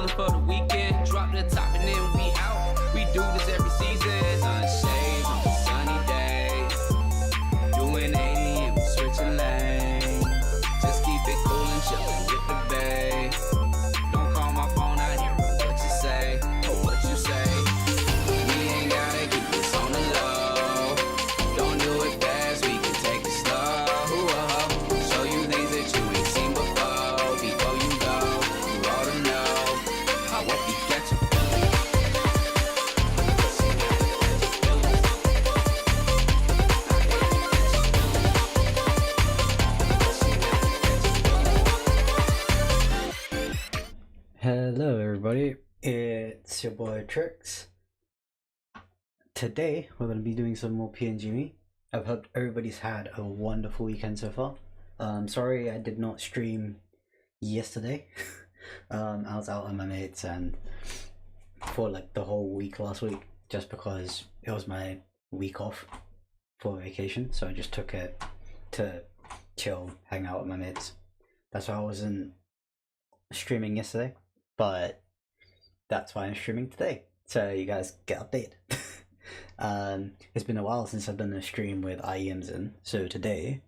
coolin' for the weekend. Drop the top and then we out. We do this every season. Sunshades on a sunny day. Doing 80 and we switching lanes. Just keep it cool and chillin' with the bae. Don't call my phone out here. What you say? Oh, what you say? We ain't gotta keep this on the low. Don't do it fast. We can take it slow. Show you things that you ain't seen before. Before you go, you ought to know how what we get you. Hello everybody, it's your boy Trix. Today we're going to be doing some more PngMe. I've hope everybody's had a wonderful weekend so far. Sorry I did not stream yesterday. I was out with my mates and for like the whole week last week, just because it was my week off for vacation, so I just took it to chill, hang out with my mates. That's why I wasn't streaming yesterday. But that's why I'm streaming today, so you guys get updated. It's been a while since I've done a stream with IEMs in, so today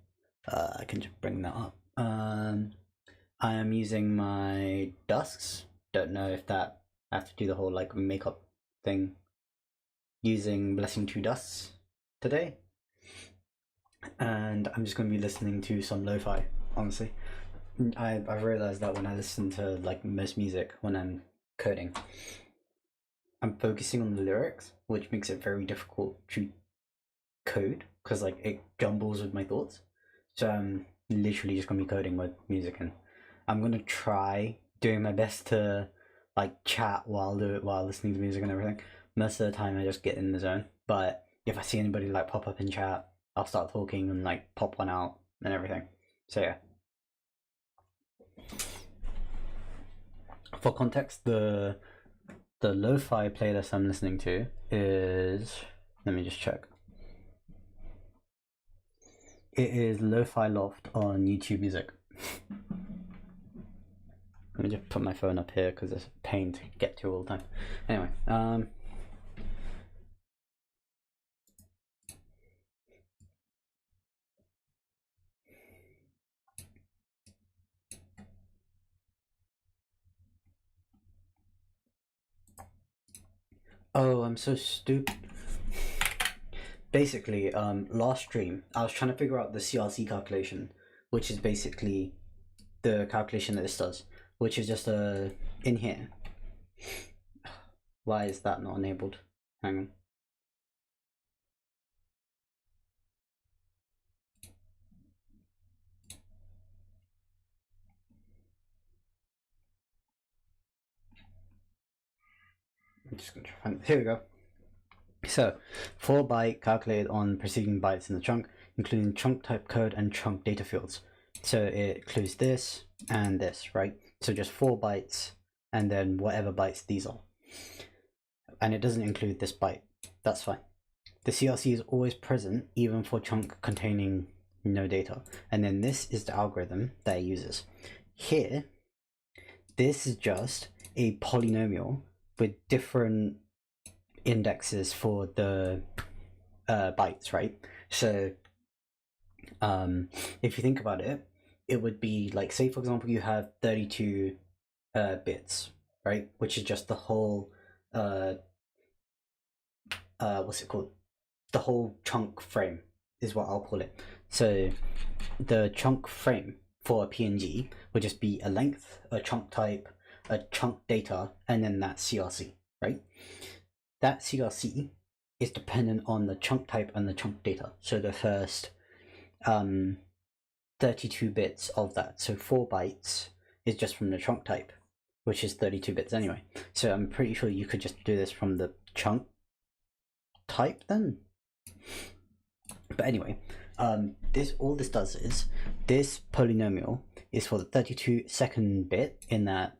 I can just bring that up. I am using my dusks. Don't know if that I have to do the whole like makeup thing. Using Blessing 2 dusks today, and I'm just going to be listening to some lo-fi. Honestly, I've realized that when I listen to like most music when I'm coding, I'm focusing on the lyrics, which makes it very difficult to code because like it jumbles with my thoughts. So I'm literally just gonna be coding with music, and I'm gonna try doing my best to like chat while listening to music and everything. Most of the time I just get in the zone, but if I see anybody like pop up in chat, I'll start talking and like pop one out and everything. So yeah. For context, the lo-fi playlist I'm listening to is, let me just check. It is Lo-Fi Loft on YouTube Music. Let me just put my phone up here because it's a pain to get to all the time. Anyway, oh, I'm so stupid. Basically, last stream, I was trying to figure out the CRC calculation, which is basically the calculation that this does, which is just in here. Why is that not enabled? Hang on. I'm just gonna try to find it. Here we go. So, 4 byte calculated on preceding bytes in the chunk, including chunk type code and chunk data fields. So it includes this and this, right? So just 4 bytes and then whatever bytes these are. And it doesn't include this byte. That's fine. The CRC is always present even for chunk containing no data. And then this is the algorithm that it uses. Here, this is just a polynomial with different indexes for the bytes, right? So if you think about it, it would be like, say for example you have 32 bits, right, which is just the whole what's it called, the whole chunk frame is what I'll call it. So the chunk frame for a PNG would just be a length, a chunk type, a chunk data, and then that CRC, right? That CRC is dependent on the chunk type and the chunk data. So the first 32 bits of that. So 4 bytes is just from the chunk type, which is 32 bits anyway. So I'm pretty sure you could just do this from the chunk type then. But anyway, all this does is, this polynomial is for the 32nd bit in that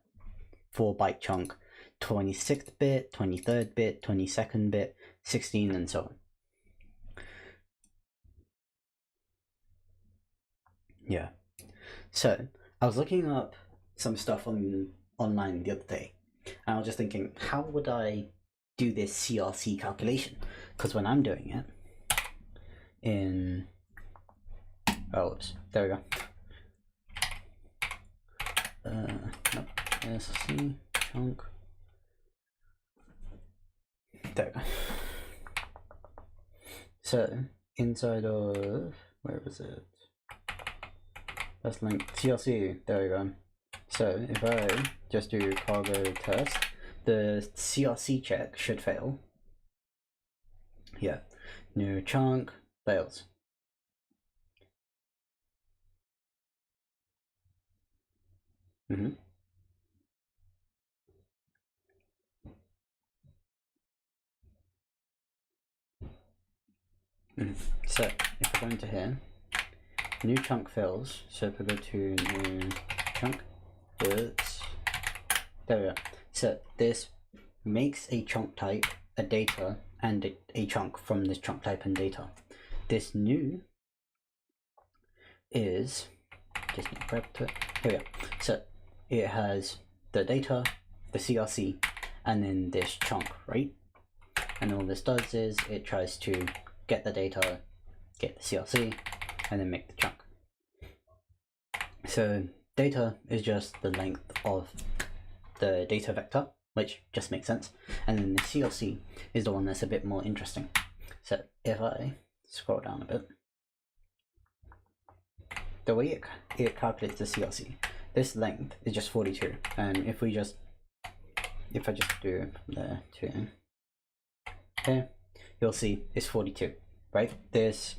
4 byte chunk, 26th bit, 23rd bit, 22nd bit, 16, and so on. So I was looking up some stuff online the other day, And I was just thinking, how would I do this CRC calculation? Because when I'm doing it in, oh, oops, there we go. Nope, SC chunk. There we go. So inside of, where was it? That's linked CRC. There we go. So if I just do cargo test, the CRC check should fail. Yeah, new chunk fails. So if I go into here, new chunk fails. So if I go to new chunk, oops, there we go. So this makes a chunk type, a data, and a chunk from this chunk type and data. This new is just need to grab it. Here we go. So it has the data, the CRC, and then this chunk, right? And all this does is it tries to get the data, get the CRC, and then make the chunk. So data is just the length of the data vector, which just makes sense. And then the CRC is the one that's a bit more interesting. So if I scroll down a bit, the way it calculates the CRC, this length is just 42. And if I just do from there to here, you'll see it's 42, right? This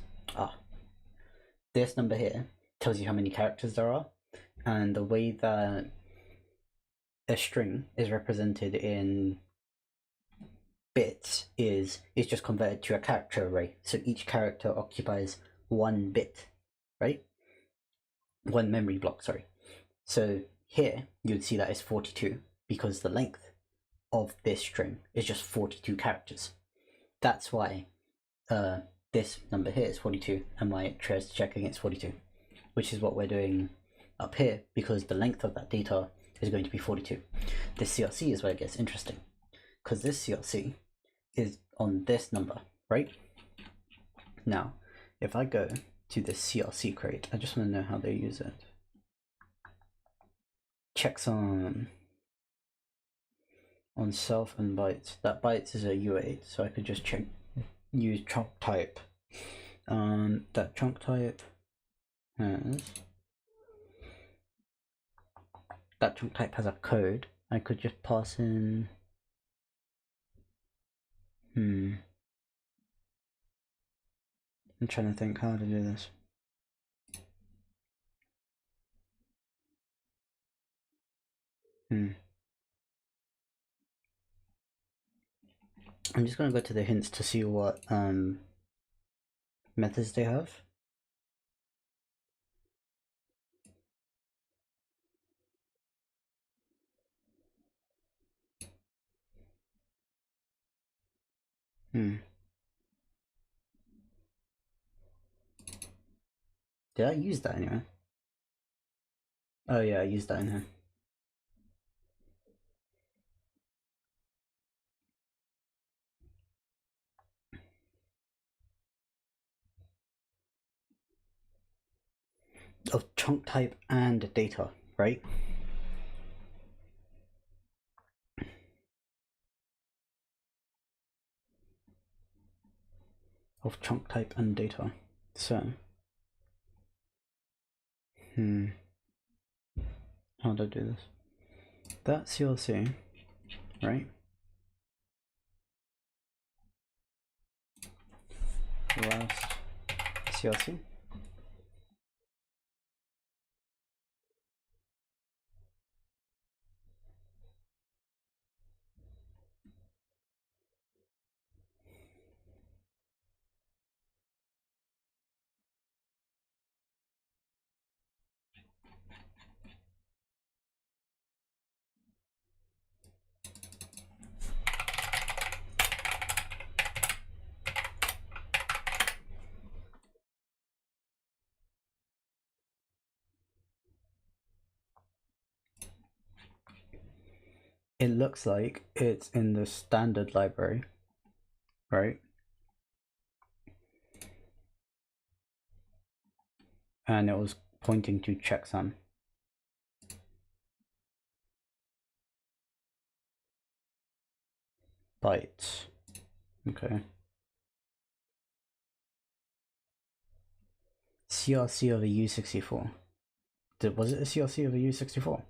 number here tells you how many characters there are, and the way that a string is represented in bits is just converted to a character array. So each character occupies 1 bit, right? 1 memory block, sorry. So here you'd see that it's 42 because the length of this string is just 42 characters. That's why this number here is 42 and my trace checking it's 42, which is what we're doing up here because the length of that data is going to be 42. This CRC is where it gets interesting because this CRC is on this number, right? Now, if I go to this CRC crate, I just want to know how they use it. Checks on self and bytes. That bytes is a U8, so I could just use chunk type. That chunk type has a code. I could just pass in. I'm trying to think how to do this. I'm just going to go to the hints to see what methods they have. Did I use that anyway? Oh yeah, I used that in here. Of chunk type and data, right? Of chunk type and data. So, how do I do this? That CLC, right? Last CLC. it looks like it's in the standard library, right? And it was pointing to checksum. Bytes. Okay. CRC of a U64. Was it a CRC of a U64?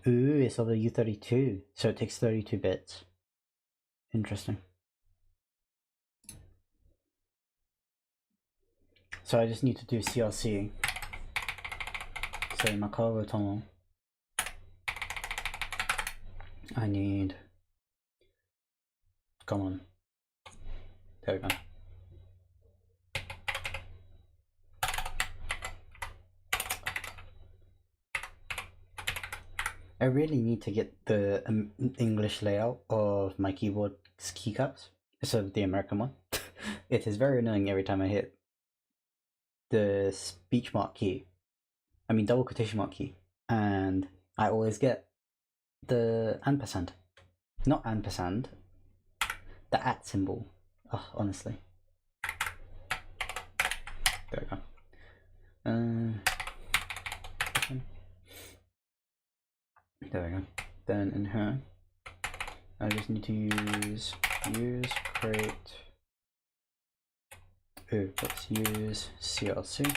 Ooh, it's of a U32, so it takes 32 bits. Interesting. So I just need to do CRC. So Macaro Tomo. I need... Come on. There we go. I really need to get the English layout of my keyboard's keycaps instead of the American one. It is very annoying every time I hit the speech mark key. I mean double quotation mark key. And I always get the ampersand. Not ampersand. The at symbol. Oh, honestly. There we go. There we go. Then in here, I just need to use create. Oh, let's use CLC.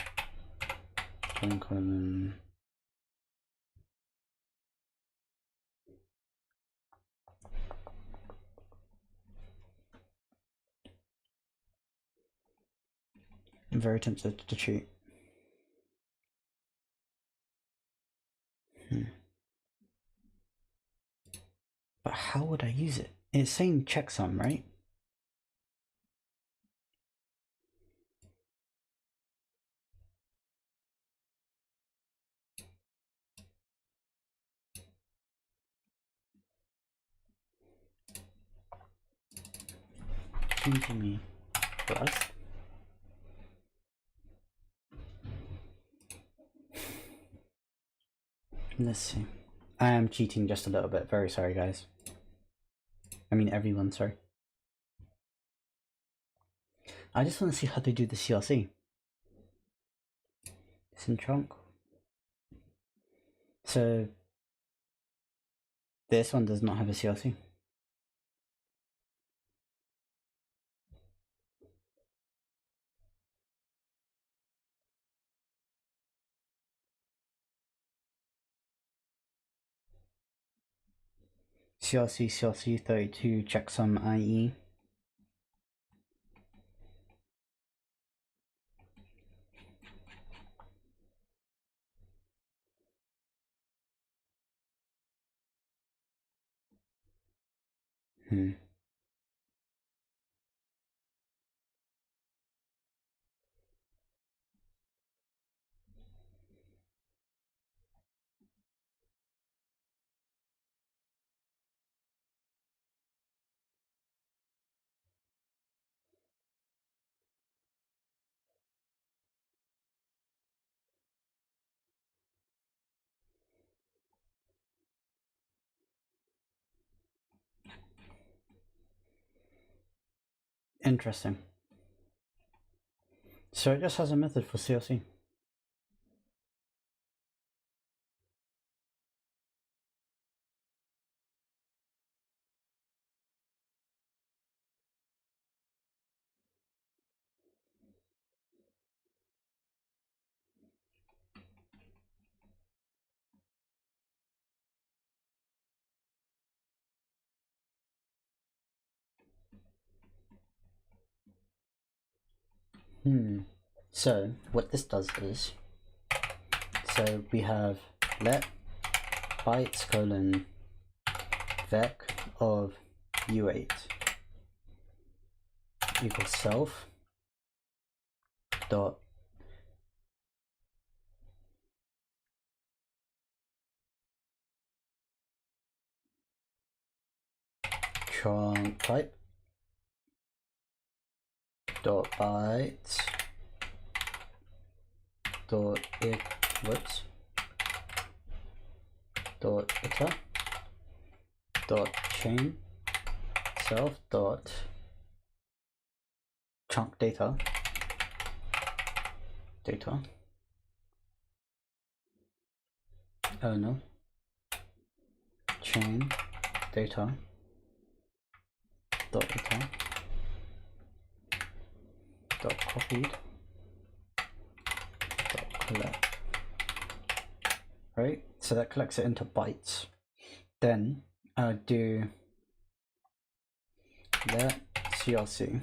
Colon. I'm very tempted to cheat. But how would I use it? It's saying checksum, right? PngMe plus. Let's see. I am cheating just a little bit. Very sorry, guys. I mean, everyone, sorry. I just want to see how they do the CLC. It's in trunk. So, this one does not have a CLC. CLC 32 checksum IE. Interesting. So it just has a method for CLC. So what this does is, so we have let bytes colon vec of u8 equals self dot chunk type dot bytes dot dot iter dot chain self dot chunk data oh no, chain data dot iter dot copied dot collect. Right, so that collects it into bytes. Then do let crc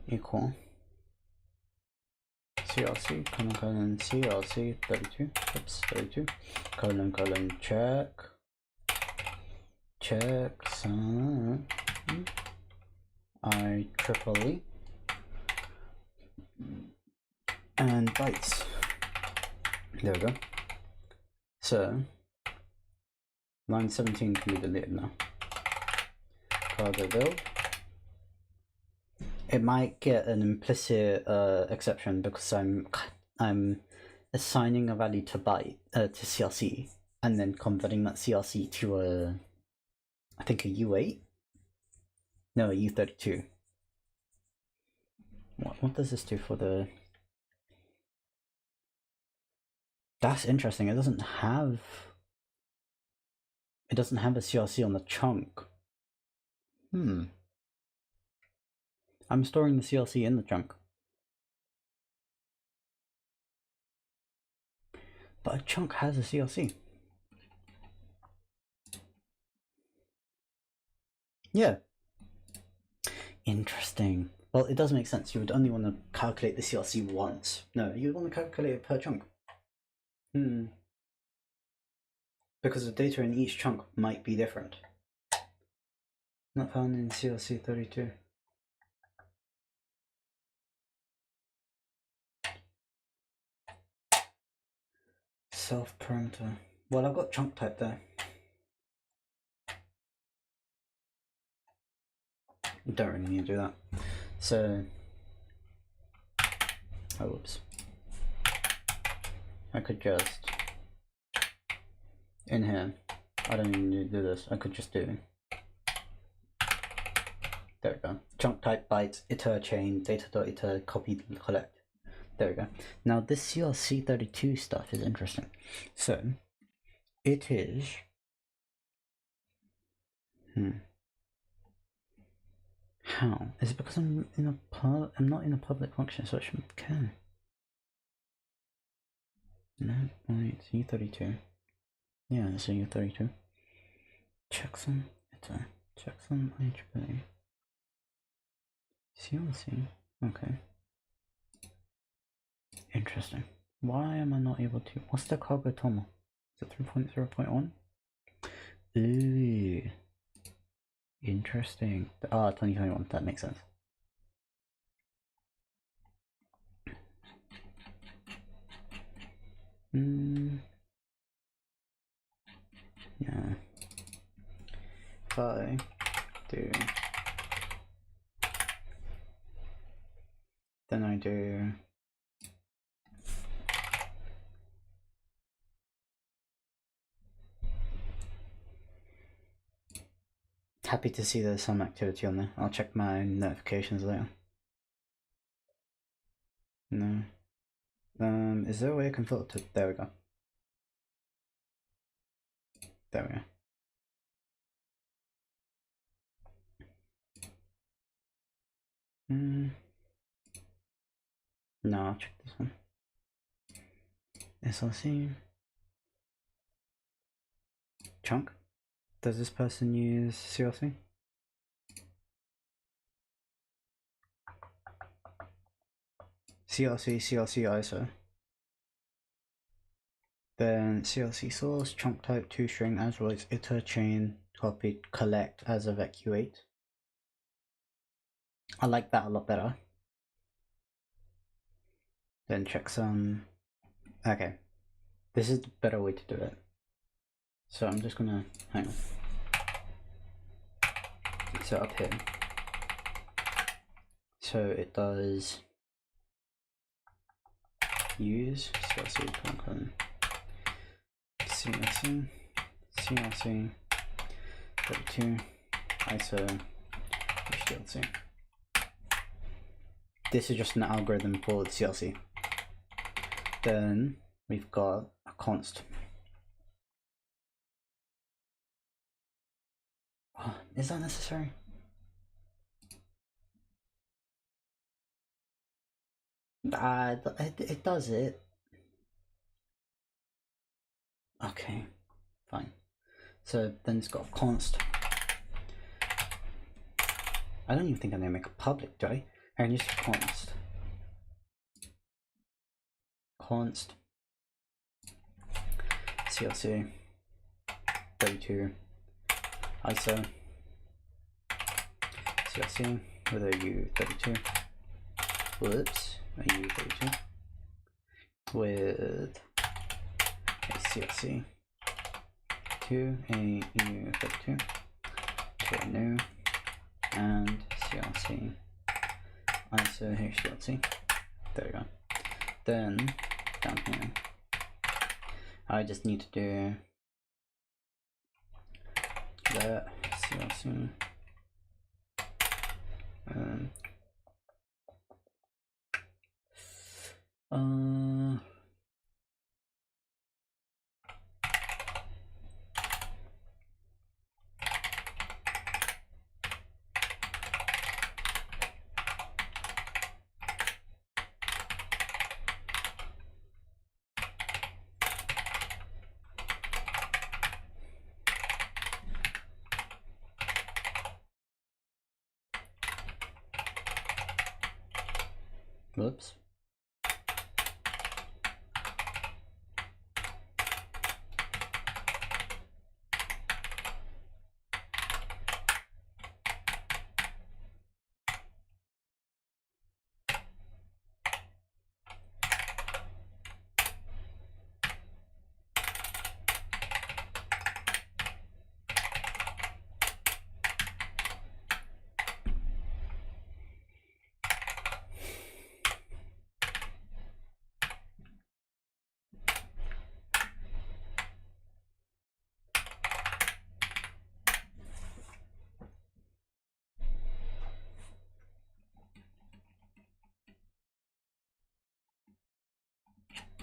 equal crc colon crc 32 colon check some IEEE and bytes. There we go. So line 17 can be deleted now. Cargo build. It might get an implicit exception because I'm assigning a value to byte to CRC and then converting that CRC to a, I think a U8. No, a U32. What does this do for the? That's interesting. It doesn't have a CRC on the chunk. I'm storing the CRC in the chunk. But a chunk has a CRC. Yeah. Interesting. Well, it does make sense. You would only want to calculate the CRC once. No, you want to calculate it per chunk. Because the data in each chunk might be different. Not found in CRC 32. Self parameter. Well, I've got chunk type there. Don't really need to do that. So, oh whoops. I could just, in here, I don't even need to do this, I could just do, there we go, chunk type bytes, iter chain, data.iter, copy, collect. There we go. Now this CRC32 stuff is interesting. So, it is, how? Is it because I'm not in a public function, so I shouldn't care. No, wait, it's U32. Yeah, it's a U32. Checksum, iter, checksum, IEEE. CLC, okay. Interesting. Why am I not able to? What's the cargo tomo? Is it 3.0.1? Ooh. Interesting. 2021, that makes sense. Yeah. If I do, then I do happy to see there's some activity on there. I'll check my notifications later. No. Is there a way I can filter? There we go. There we go. No, I'll check this one. SLC. Chunk. Does this person use CLC? CLC ISO. Then CLC source, chunk type 2 string as well as iter chain copied collect as of eq8. I like that a lot better. Then checksum. Okay, this is the better way to do it. So I'm just gonna hang on. So up here, so it does use CLC, CLC, CLC, 32, ISO, HDLC. This is just an algorithm for the CLC. Then we've got a const. Oh, is that necessary? It does it. Okay, fine. So then it's got a const. I don't even think I'm gonna make it public, do I? I can use const. Const CLC 32 ISO CLC with a U32. Whoops, a U32 with a CLC to a U32 to a new and CLC ISO HDLC. There we go. Then down here, I just need to do that CLC whoops.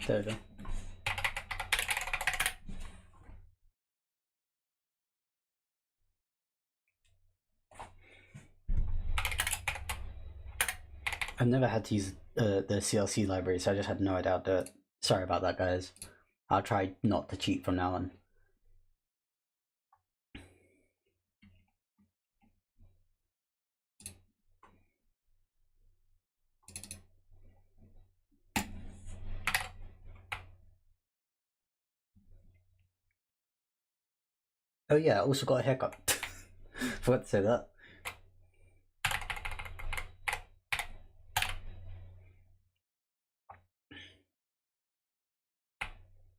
There we go. I've never had to use the CLC library, so I just had no idea how to do it. Sorry about that, guys. I'll try not to cheat from now on. Oh yeah, I also got a haircut. Forgot to say that.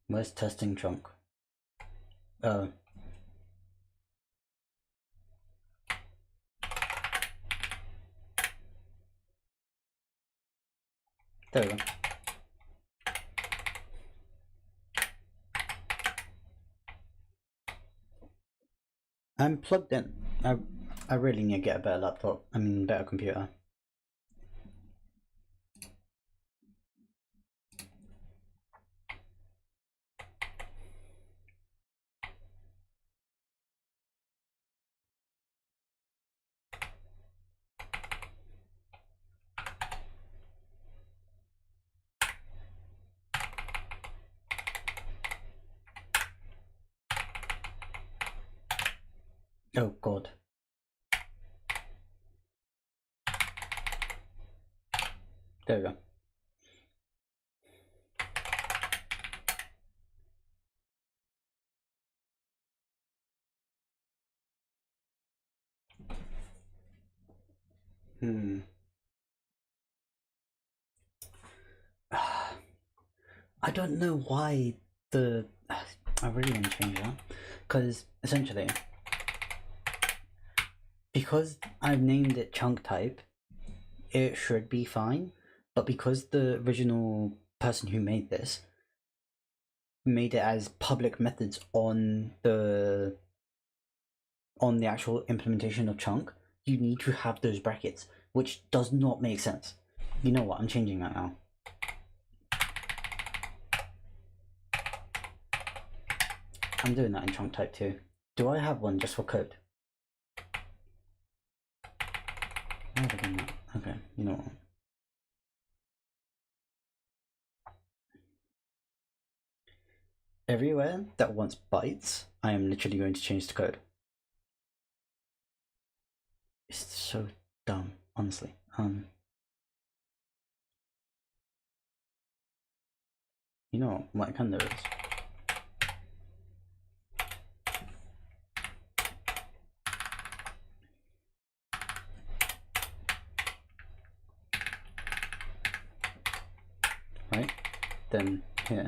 Where's testing chunk? Oh. There we go. I'm plugged in. I really need to get a better laptop. I mean, better computer. Oh god. There we go. I don't know why the... I really want to change that. Because, essentially, because I've named it chunk type, it should be fine. But because the original person who made this made it as public methods on the actual implementation of chunk, you need to have those brackets, which does not make sense. You know what? I'm changing that now. I'm doing that in chunk type too. Do I have one just for code? I have done that. Okay, you know what? Everywhere that wants bytes, I am literally going to change the code. It's so dumb, honestly. You know what I can do is right? Then here.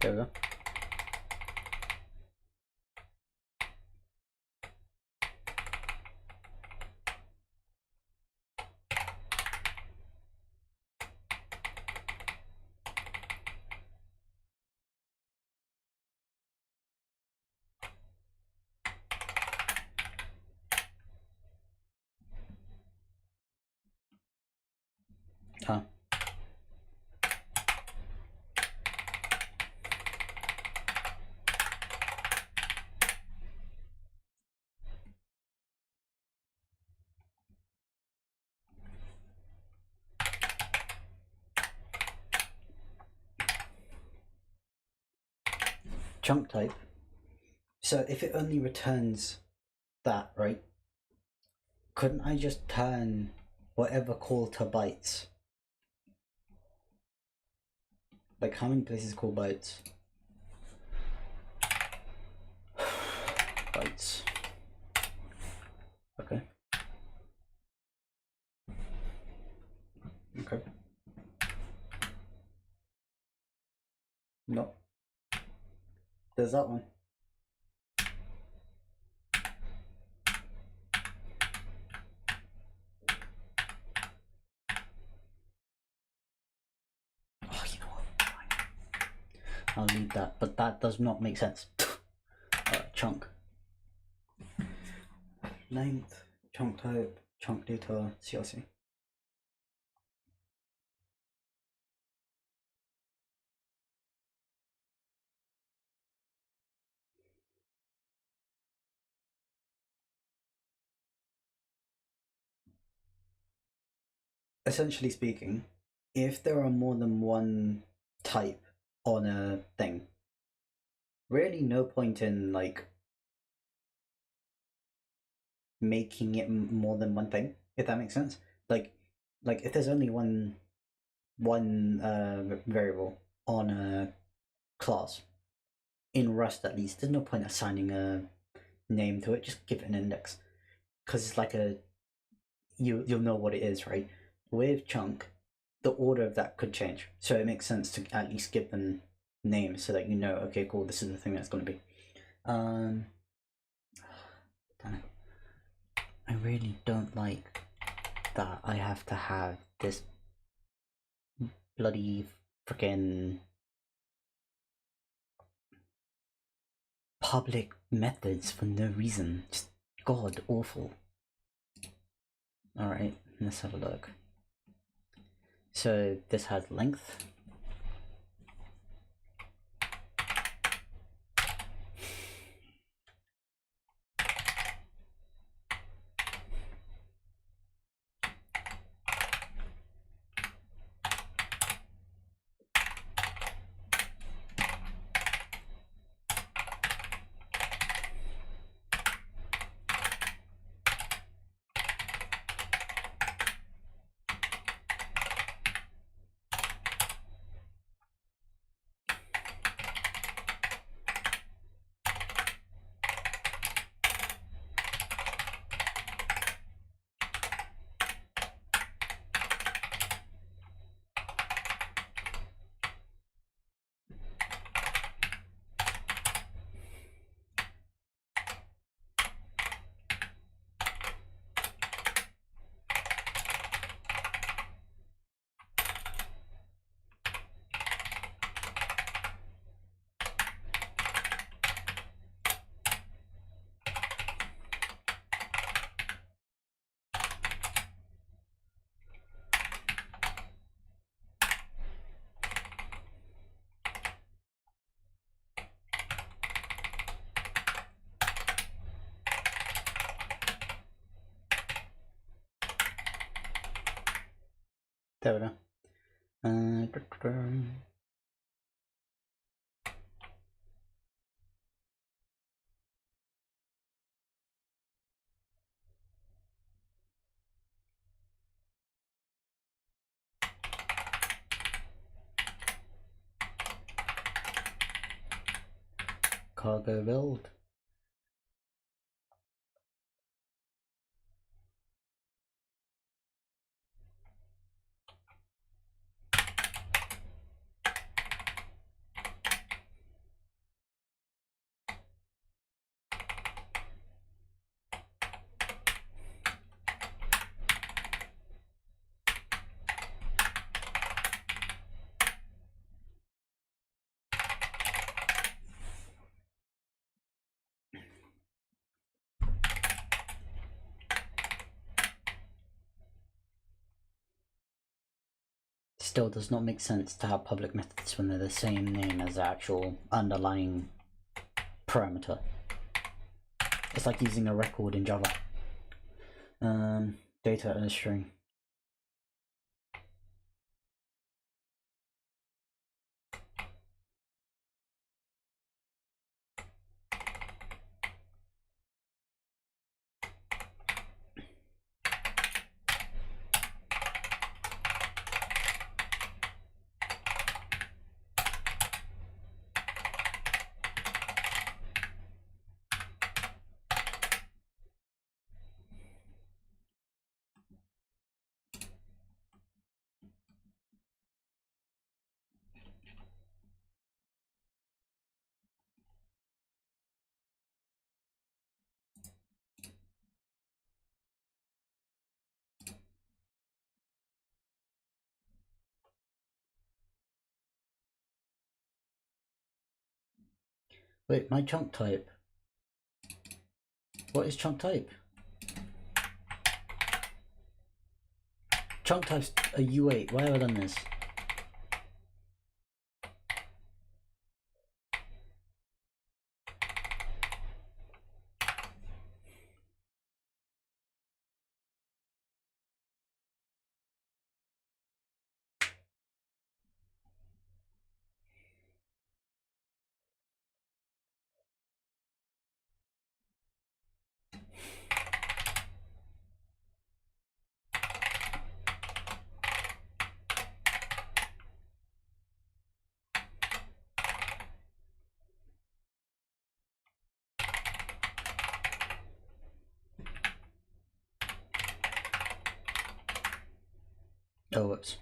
There we go. Ah. Chunk type. So if it only returns that, right? Couldn't I just turn whatever call to bytes? Like, how many places call bytes? Bytes. Okay. Okay. No. There's that one. Oh, you know what? I'll leave that, but that does not make sense. Alright, chunk. Length, chunk type, chunk data, CLC. Essentially speaking, if there are more than one type on a thing, really no point in like making it more than one thing, if that makes sense. Like if there's only one variable on a class in Rust, at least there's no point assigning a name to it. Just give it an index, because it's like a you'll know what it is, right? With chunk, the order of that could change, so it makes sense to at least give them names so that you know, okay, cool, this is the thing that's going to be. Damn it. I really don't like that I have to have this bloody freaking public methods for no reason. Just god awful. Alright, let's have a look. So this has length. There we go. Cargo build. Still does not make sense to have public methods when they're the same name as the actual underlying parameter. It's like using a record in Java. Data as a string. Wait, my chunk type. What is chunk type? Chunk type's a U8. Why have I done this? Oh, whoops.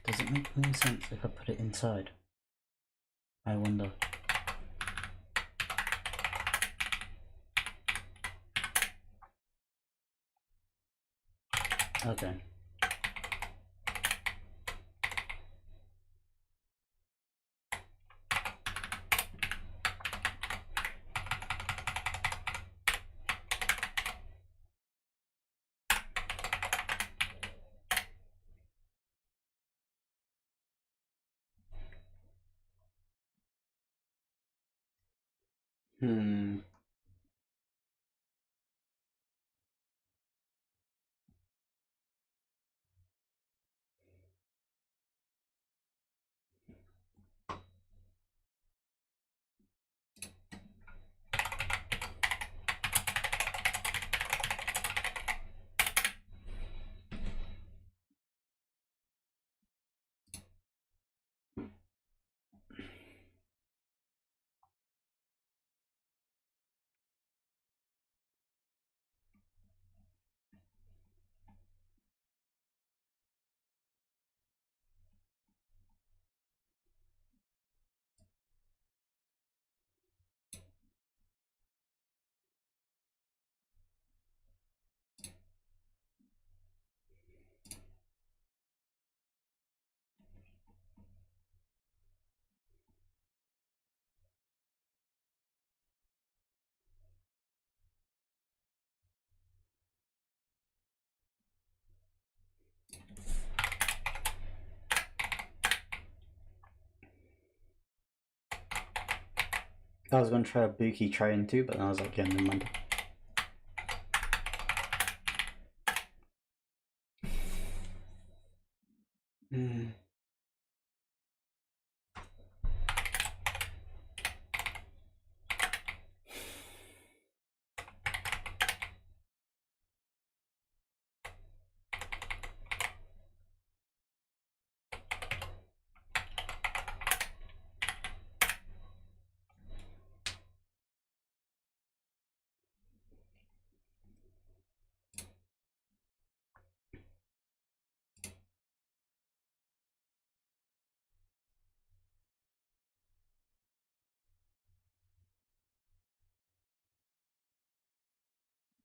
Does it make more sense if I put it inside? I wonder. Okay. I was gonna try a Buki try-in too, but then I was like, yeah, never mind.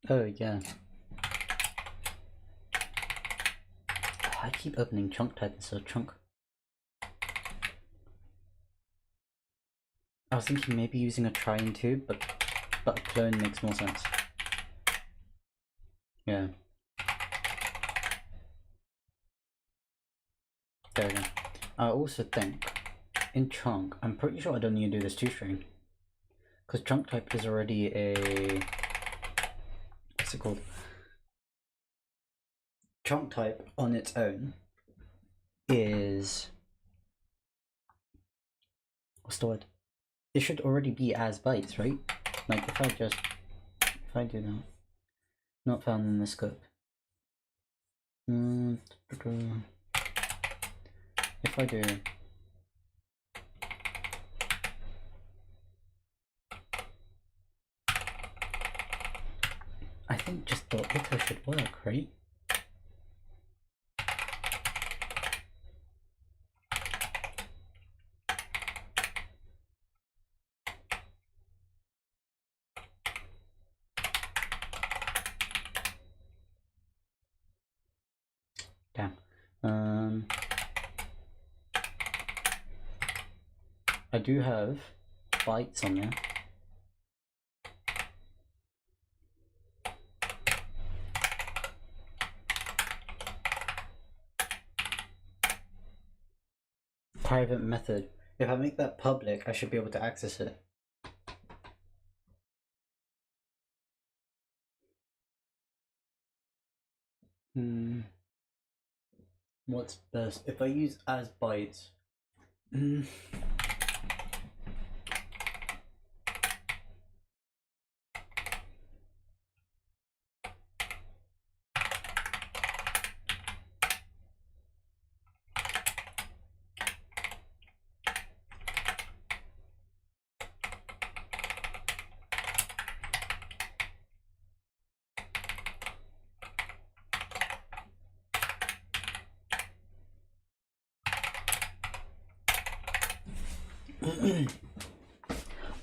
Oh yeah. I keep opening chunk type instead of chunk. I was thinking maybe using a try-in too, but a clone makes more sense. Yeah. There we go. I also think in chunk, I'm pretty sure I don't need to do this 2-string. Because chunk type is already a... what's it called? Chunk type on its own is... what's the word? It should already be as bytes, right? Like if I do that, not found in the scope. If I do... I think just the auto should work, right? Damn. I do have bytes on there. Private method. If I make that public, I should be able to access it. What's best? If I use as bytes.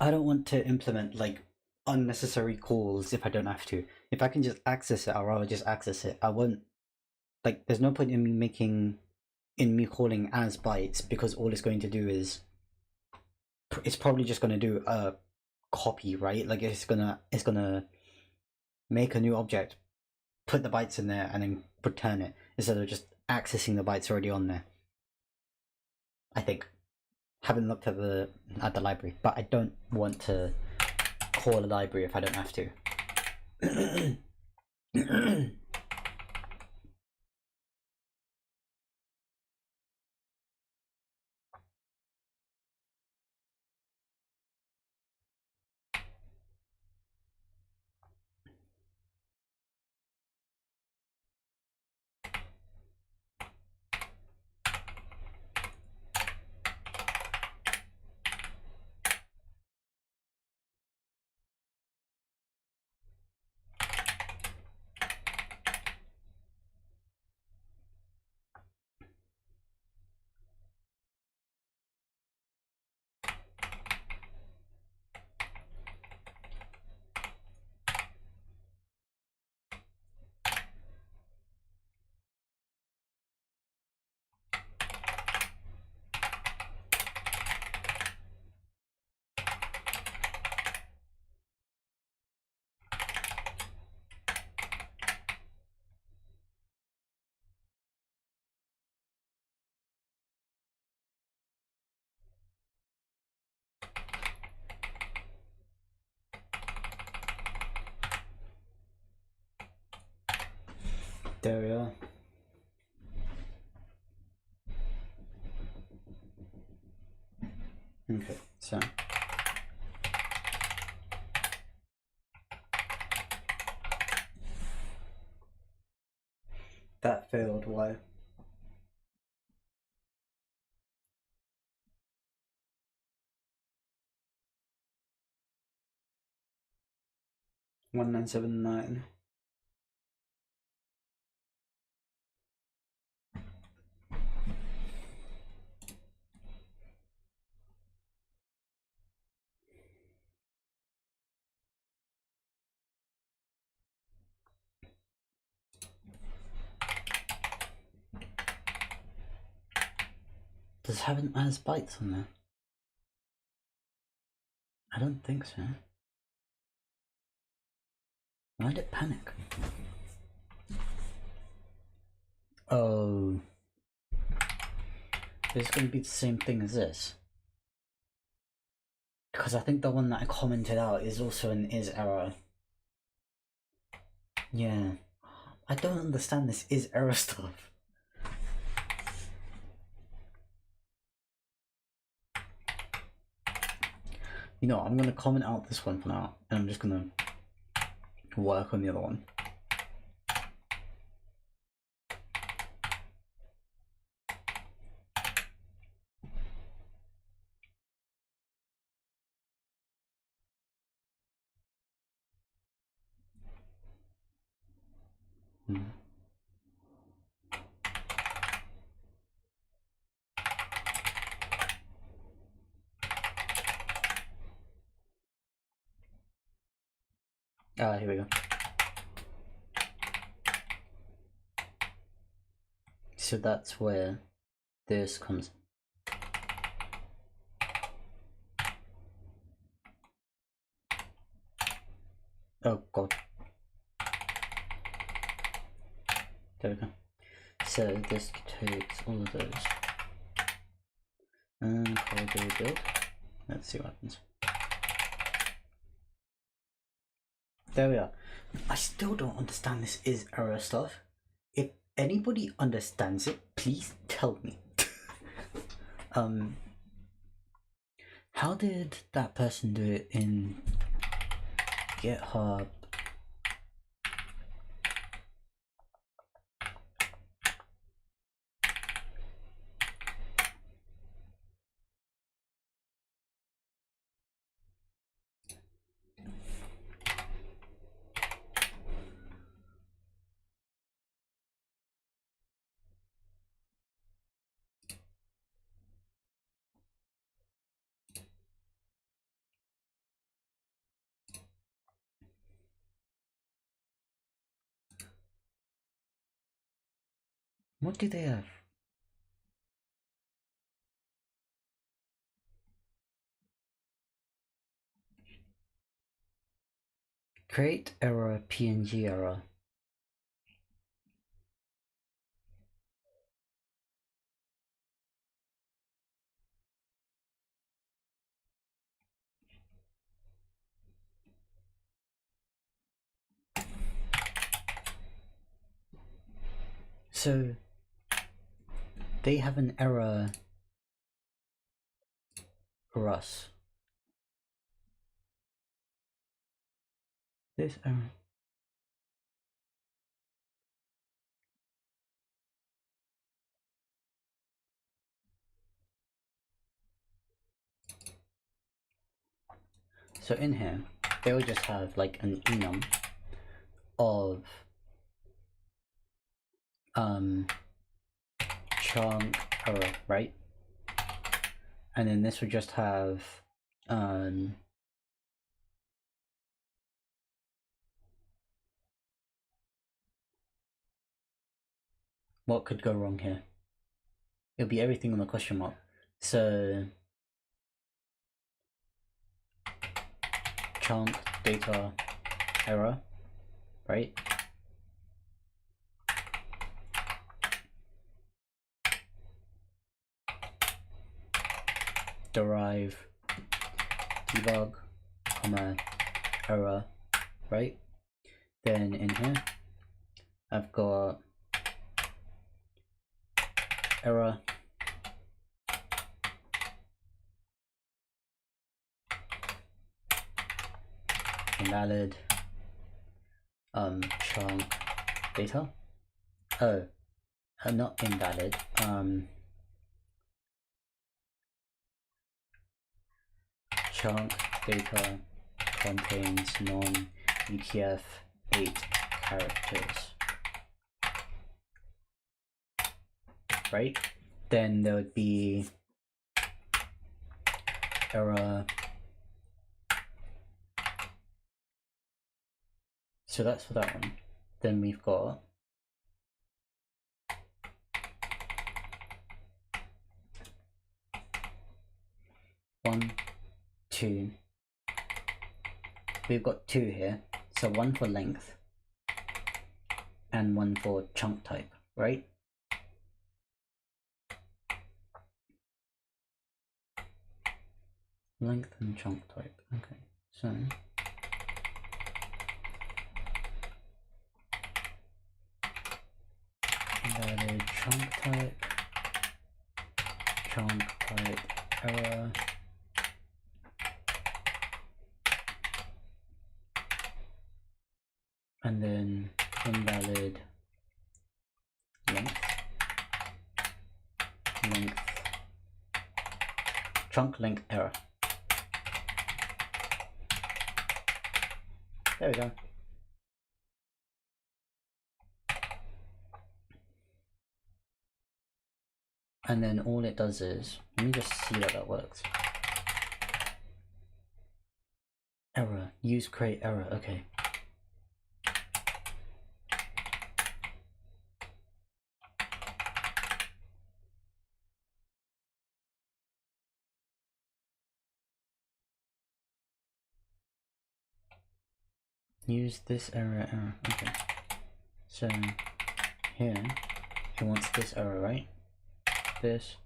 I don't want to implement like unnecessary calls if I don't have to. If I can just access it, I'd rather just access it. I won't, like, there's no point in me calling as bytes, because all it's going to do is, it's probably just going to do a copy, right? Like it's gonna make a new object, put the bytes in there, and then return it, instead of just accessing the bytes already on there. I think. Haven't looked at the library, but I don't want to call a library if I don't have to. There we are. Okay, so that failed. Why? One 979. Does it have an as bytes on there? I don't think so. Why did it panic? Oh. It's going to be the same thing as this. Because I think the one that I commented out is also an is error. Yeah. I don't understand this is error stuff. You know, I'm going to comment out this one for now, and I'm just going to work on the other one. Here we go. So that's where this comes. Oh god. There we go. So this takes all of those. And cargo build. Let's see what happens. There we are. I still don't understand this is error stuff. If anybody understands it, please tell me. How did that person do it in GitHub? What do they have? Create error, PNG error. So they have an error for us. This error. So in here, they will just have like an enum of chunk error, right? And then this would just have what could go wrong here? It'll be everything on the question mark. So chunk data error, right? Derive debug, comma, error, right? Then in here, I've got error, invalid, chunk data. Oh, not invalid. Chunk data contains non-UTF-8 characters. Right? Then there would be error. So that's for that one. Then we've got one, two. We've got two here. So one for length and one for chunk type, right? Length and chunk type. Okay, so invalid chunk type error, and then invalid length, chunk length error. There we go. And then all it does is, let me just see that that works. Error, use create error, okay. Use this error, okay. So here, it wants this error, right? This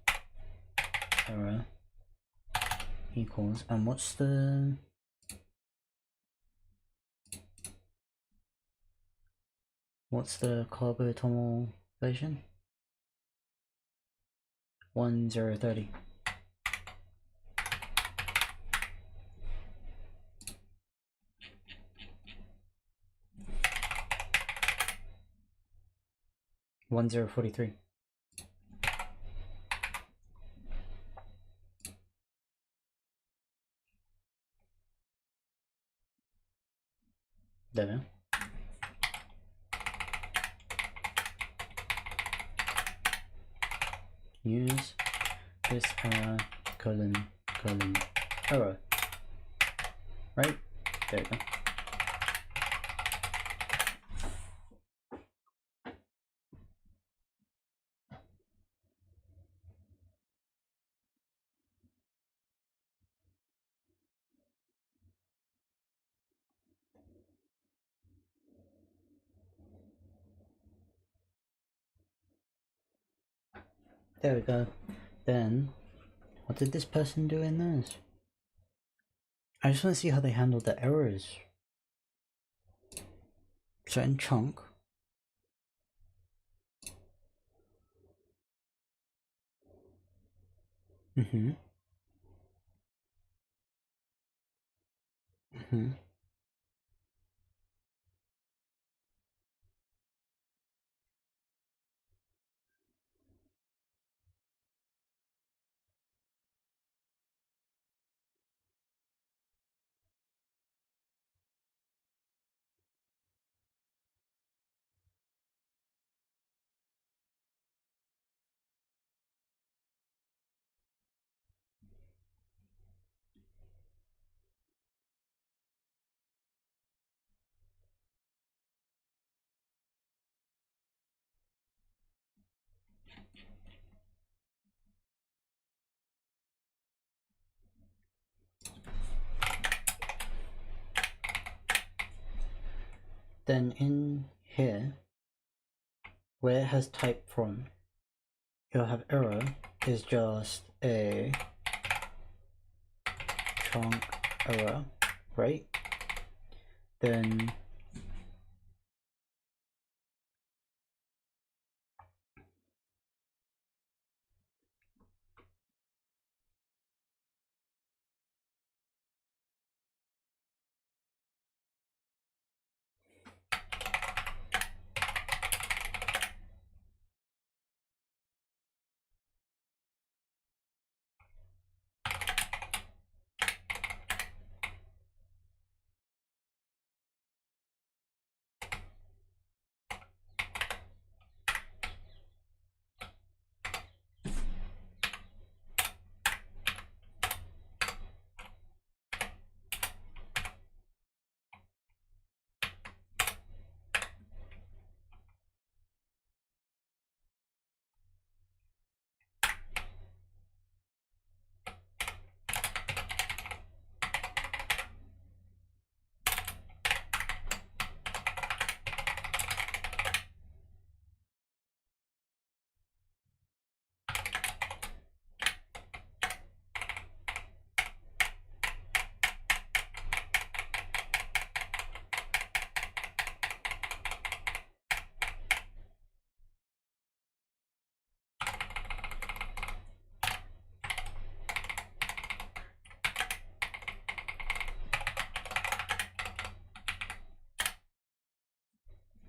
error equals, and what's the cargo toml version? 1030. One 043. There. Use this error colon error. Right? There we go. There we go. Then, what did this person do in this? I just want to see how they handled the errors. So in chunk, mm-hmm. Then in here, where it has type from, you'll have error is just a chunk error, right? Then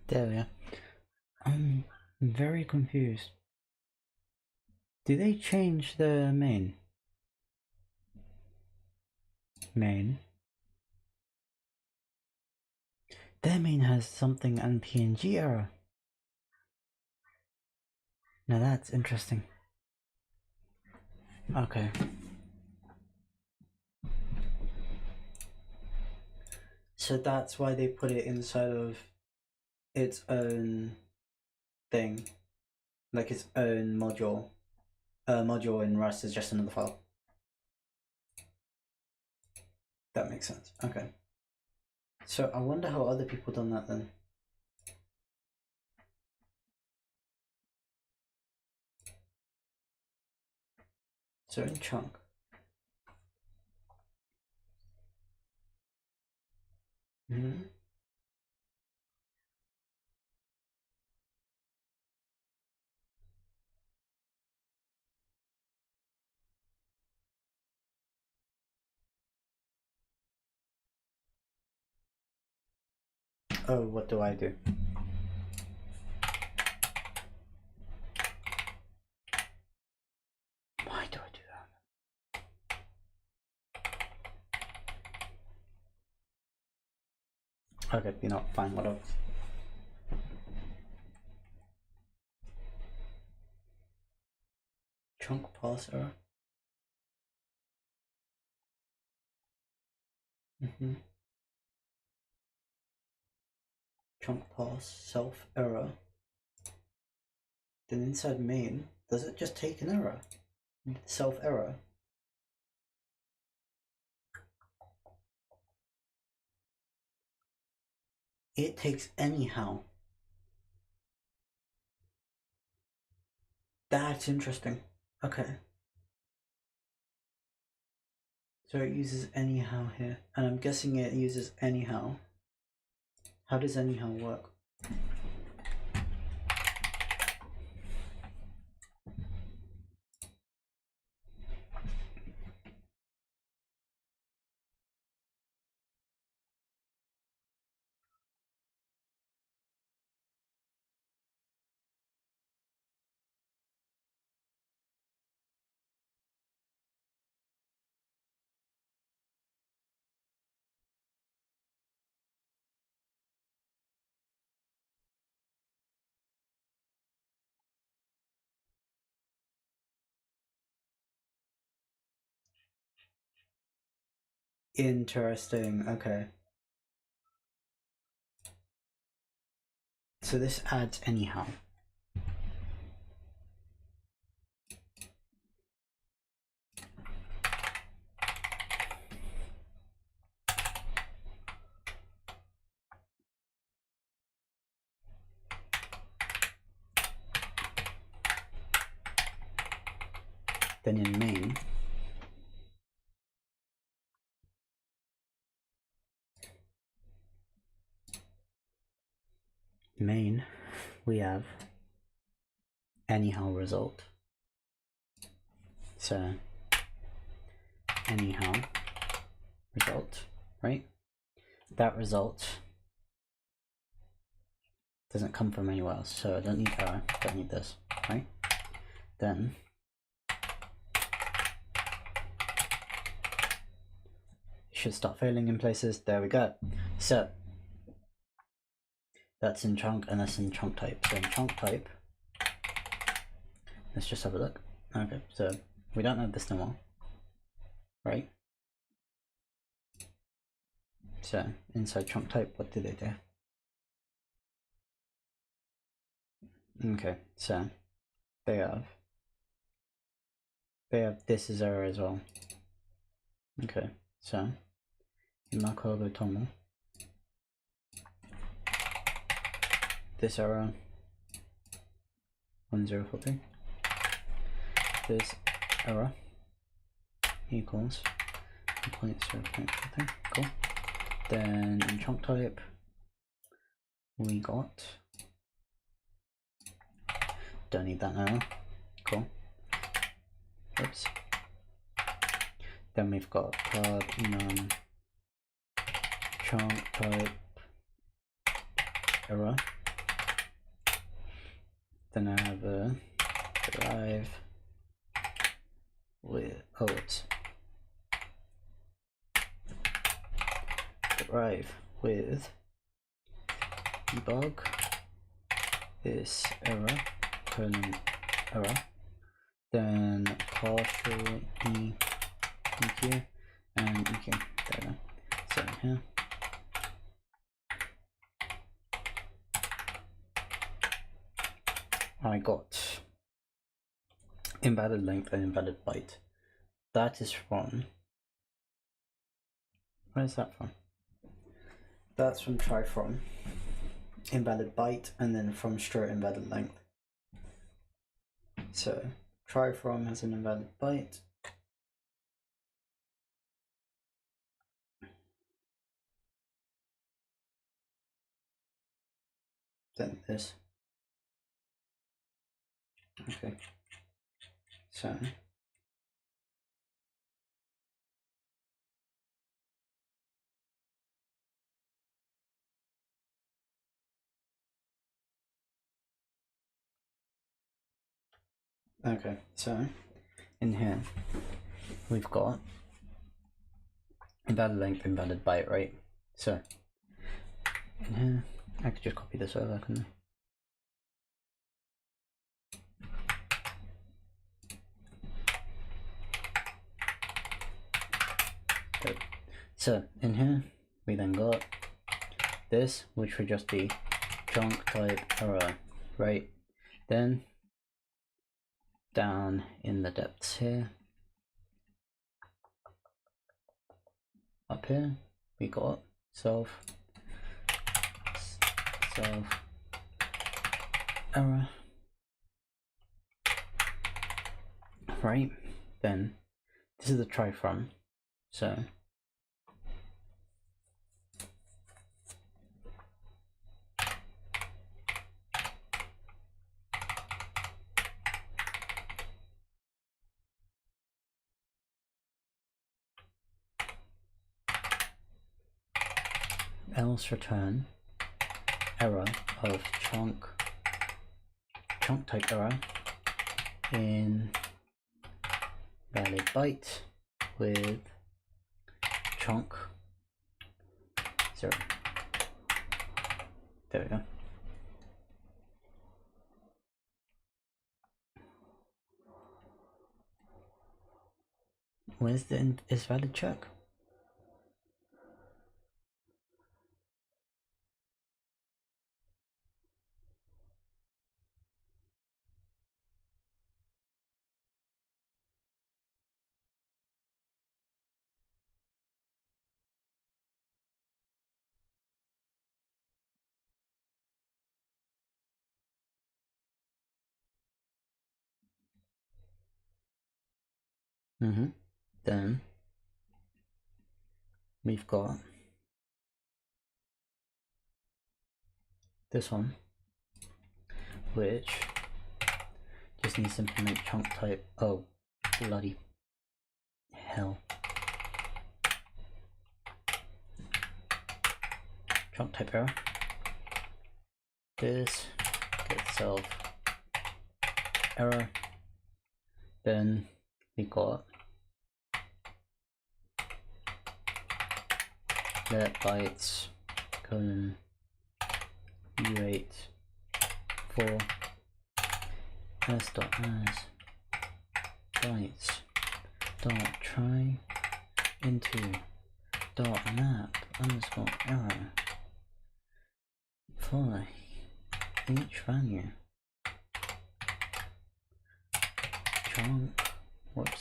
There we are. I'm very confused. Do they change the main? Their main has something and PNG error. Now that's interesting. Okay. So that's why they put it inside of its own thing. Like its own module. Module in Rust is just another file. That makes sense. Okay. So I wonder how other people done that then. So in chunk. Oh, what do I do? Why do I do that? Okay, you know, fine, whatever. Chunk pass error. Chunk pass self error. Then inside main, does it just take an error? Self error. It takes anyhow. That's interesting. Okay. So it uses anyhow here, and I'm guessing it uses anyhow. How does anyhow work? Interesting, okay. So this adds anyhow. Then in main, we have anyhow result. So anyhow result, right? That result doesn't come from anywhere else, so I don't need error, don't need this, right? Then should start failing in places. There we go. So that's in chunk and that's in chunk type. So in chunk type, let's just have a look. Okay, so we don't have this no more, right? So inside chunk type, what do they do? Okay, so they have this is error as well. Okay, so in Makogo Tomo, this error 1043, this error equals 0.0.something. Cool. Then in chunk type we got, don't need that now. Cool. Oops. Then we've got num chunk type error Then I have a derive with derive with debug this error colon error, then partial EQ and EQ. There we go. So here. I got invalid length and invalid byte. That is from, where is that from? That's from try from invalid byte and then from straight invalid length. So try from has an invalid byte. Then this. Okay. So okay, so in here we've got invalid length, invalid byte, right? So in here I could just copy this over, couldn't I? Good. So in here we then got this, which would just be chunk type error, right? Then down in the depths here, up here we got self error, right? Then this is the try from, so else return error of chunk type error in valid byte with chunk 0. There we go. Where's the is valid check? Then we've got this one, which just needs to implement chunk type. Oh, bloody hell. Chunk type error. This get self error. Then we got let bytes colon u8 for s dot as bytes dot try into dot map underscore error for each value chunk whoops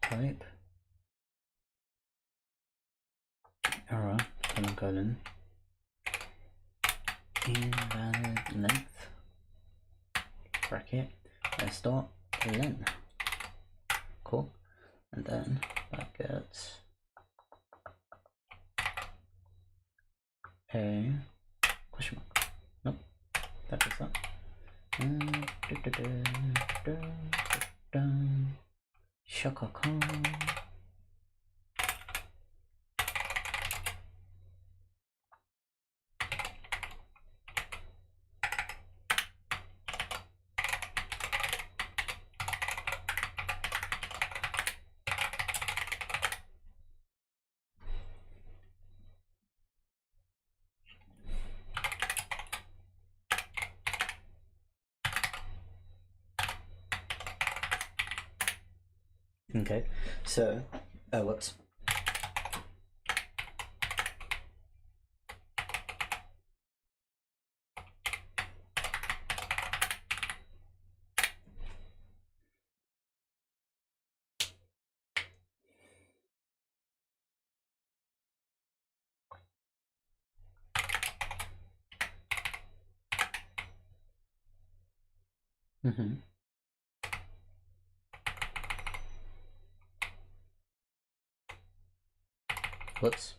type error colon invalid length bracket s dot length. Cool. And then that gets a question mark. Nope, that gets that. Shaka Khan. Okay, so, whoops. Mm-hmm. Whoops.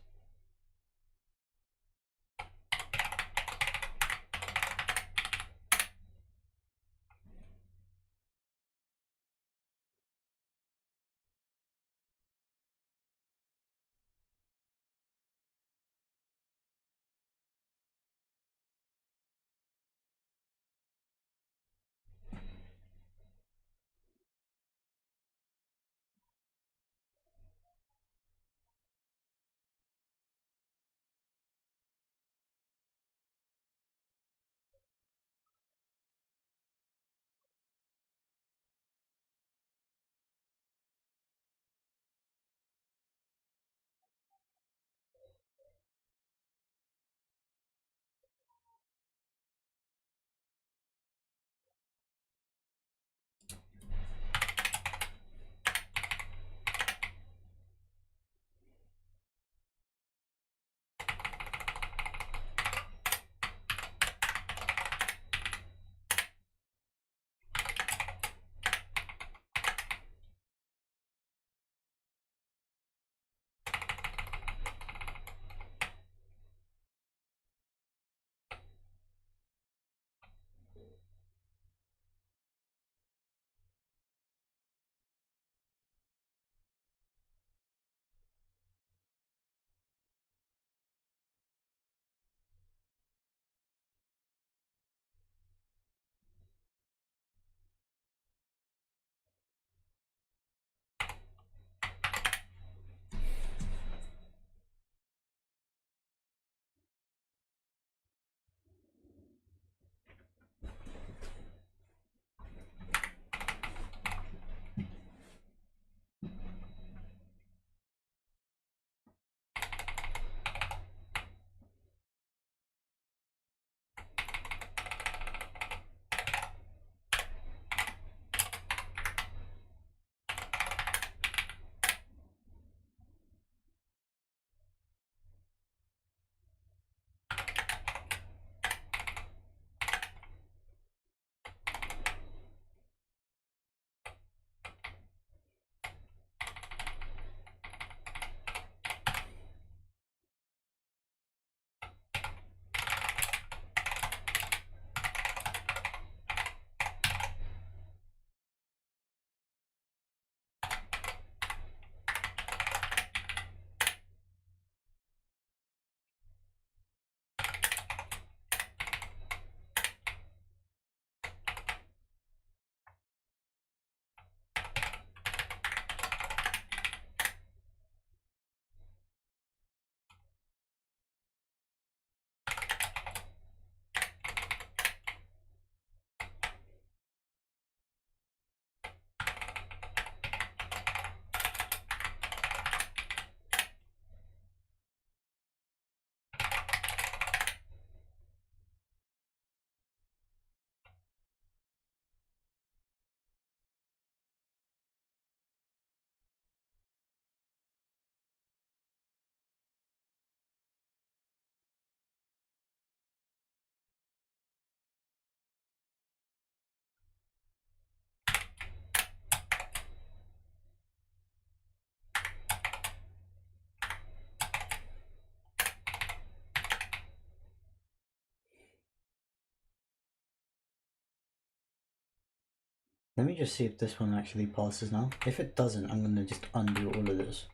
Let me just see if this one actually passes now. If it doesn't, I'm gonna just undo all of this.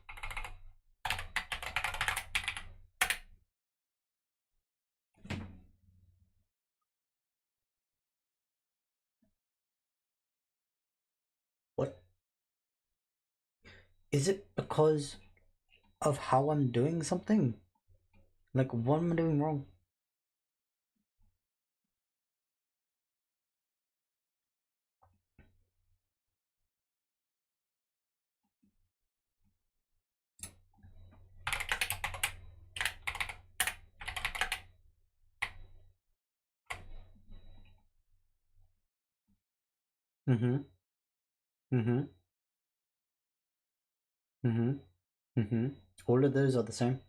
What? Is it because of how I'm doing something? Like, what am I doing wrong? Mm-hmm. Mm-hmm. Mm-hmm. Mm-hmm. All of those are the same.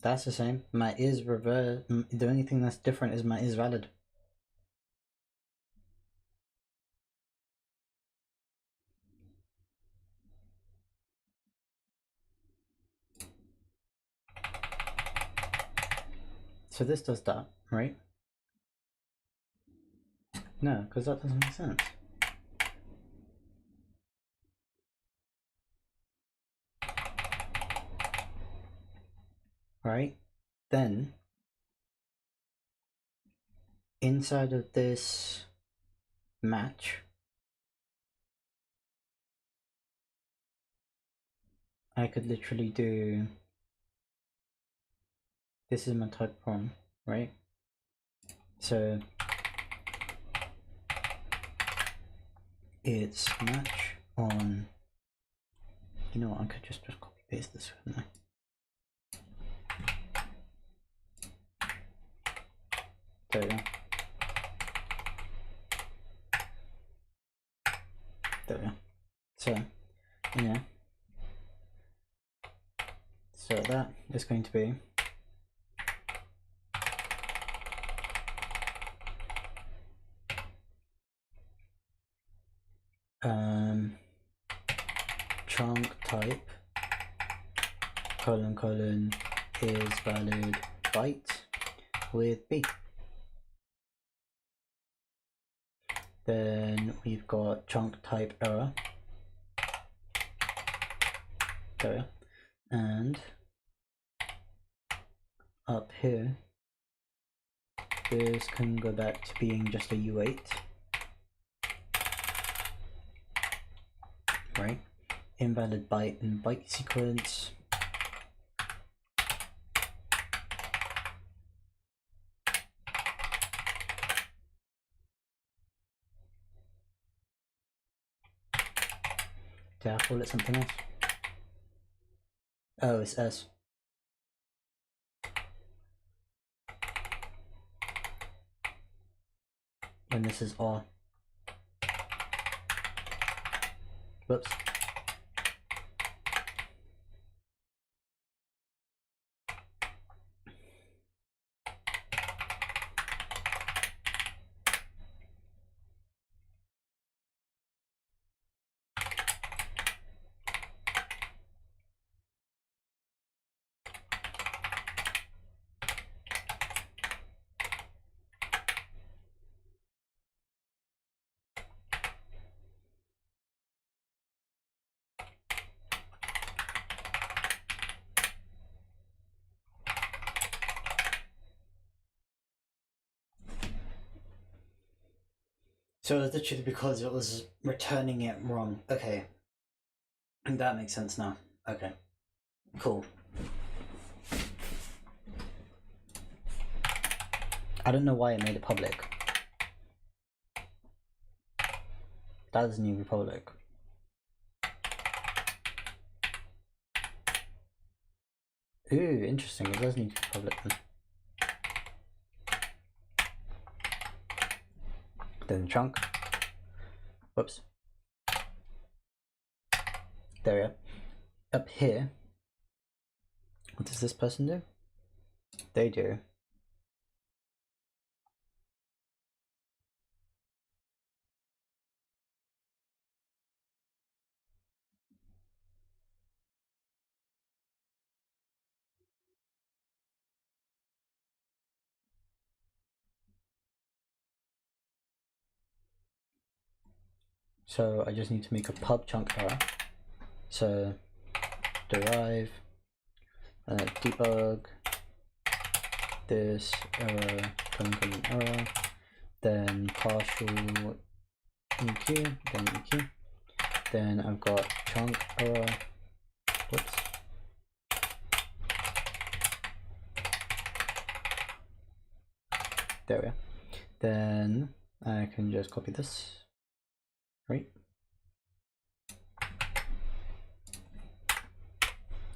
That's the same. My is reverse. The only thing that's different is my is valid. So this does that, right? No, because that doesn't make sense. Right? Then, inside of this match, I could literally do, this is my type prom, right? So it's match on, you know what, I could just copy paste this, couldn't I? There we go. There we go. So, yeah. So that is going to be chunk type colon is valid byte with B. Then we've got chunk type error. There we go. And up here, this can go back to being just a U8. Right? Invalid byte and byte sequence. Did I call it something else? Oh, it's S. And this is R. Whoops. So it's literally because it was returning it wrong. Okay. That makes sense now. Okay. Cool. I don't know why it made it public. That is New Republic. Ooh, interesting. It does need to be public then. Then the chunk. Whoops. There we go. Up here, what does this person do? They do. So I just need to make a pub chunk error. So derive, debug, this error, colon error, then partial EQ, then EQ. Then I've got chunk error. Whoops. There we go. Then I can just copy this. Right?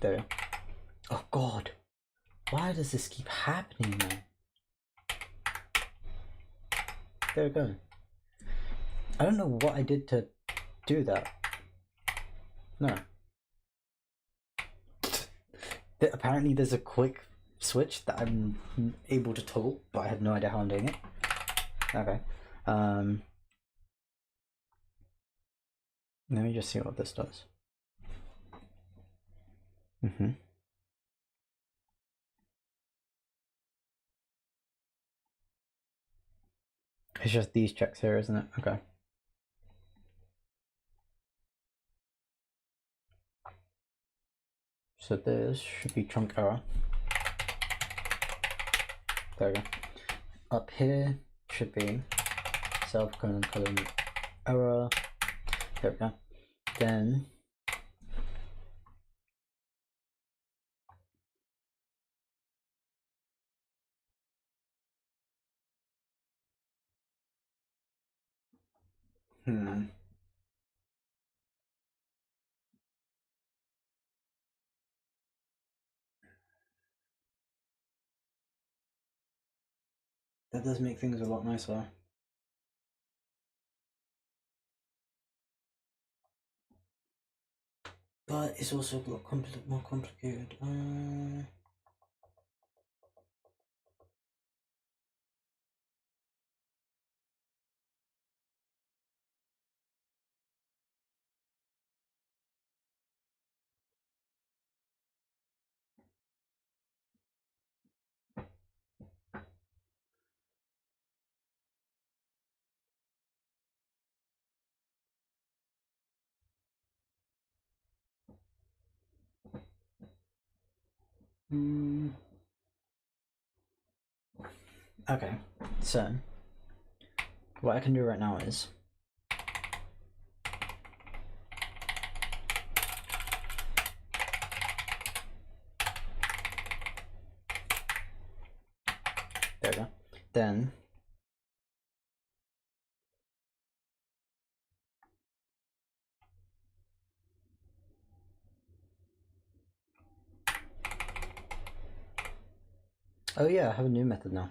There we go. Oh god. Why does this keep happening, man? There we go. I don't know what I did to do that. No. Apparently there's a quick switch that I'm able to toggle, but I have no idea how I'm doing it. Okay. Let me just see what this does. It's just these checks here, isn't it? Okay. So this should be chunk error. There we go. Up here should be self-colon error. There we go. Then that does make things a lot nicer. But it's also a lot more complicated. Okay, so what I can do right now is there we go. Then oh yeah, I have a new method now.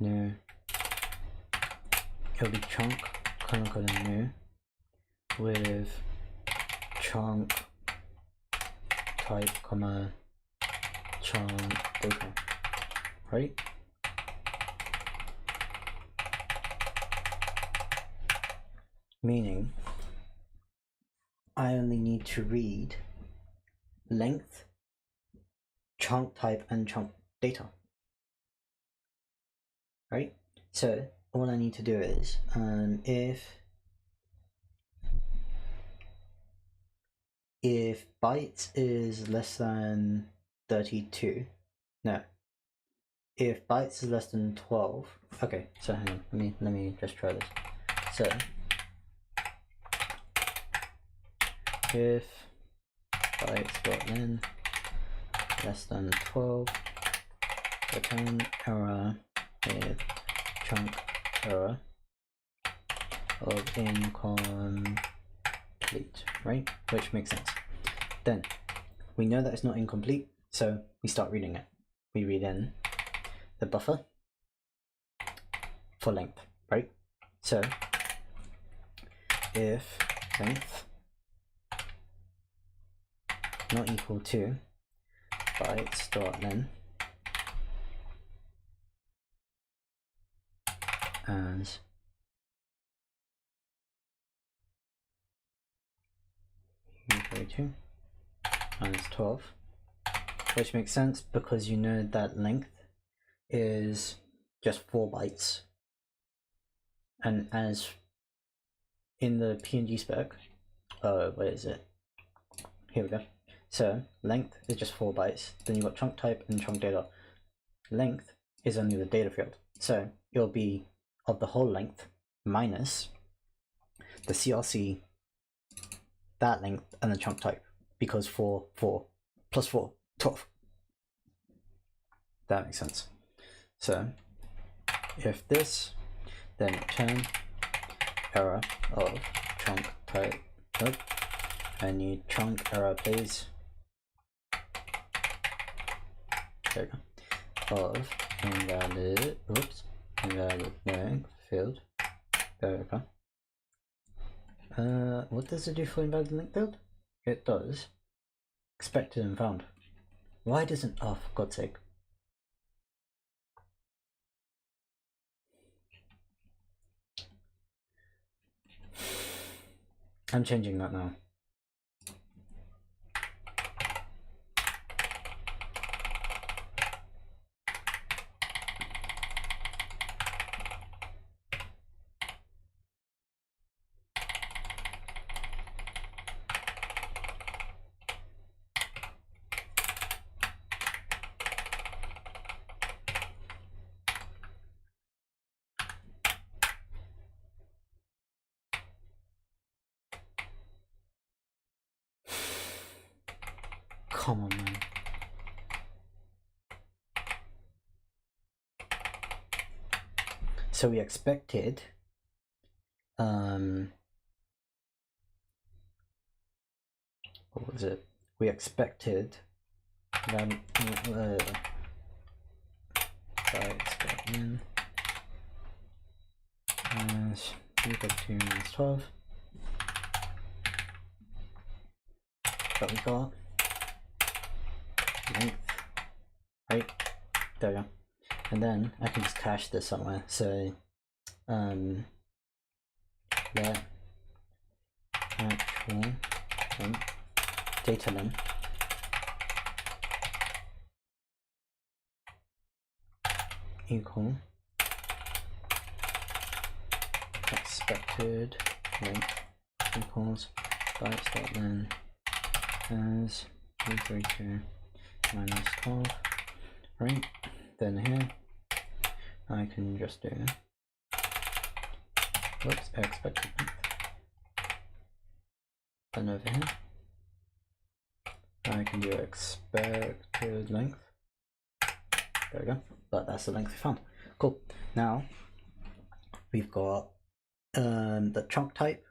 New. It'll be chunk colon new with chunk type comma chunk data, right? Meaning I only need to read length, chunk type, and chunk data, right? So all I need to do is if bytes is less than 32, no, if bytes is less than 12, okay, so hang on, let me just try this. So if bytes.len less than 12, return error with chunk error of incomplete, right? Which makes sense. Then we know that it's not incomplete, so we start reading it. We read in the buffer for length, right? So if length not equal to bytes.len as U32 minus 12, which makes sense because you know that length is just 4 bytes, and as in the PNG spec, where is it? Here we go. So length is just 4 bytes. Then you've got chunk type and chunk data. Length is only the data field, so it'll be of the whole length minus the CRC, that length, and the chunk type, because 4 plus 4 12. That makes sense. So if this, then return error of chunk type. Nope. I need chunk error, please. There we go. Of invalid, oops, invalid length field. There we go. What does it do for invalid length field? It does. Expected and found. Why doesn't, oh, for God's sake. I'm changing that now. Come on, man. So we expected what was it? We expected then in as 3 minus 12, but we got length, right? There we go. And then I can just cache this somewhere. So let actual data length equal expected length equals bytes.len as 332 minus 12, right? Then here I can just do whoops, expected length. Then over here I can do expected length. There we go. But that's the length we found. Cool. Now we've got the chunk type.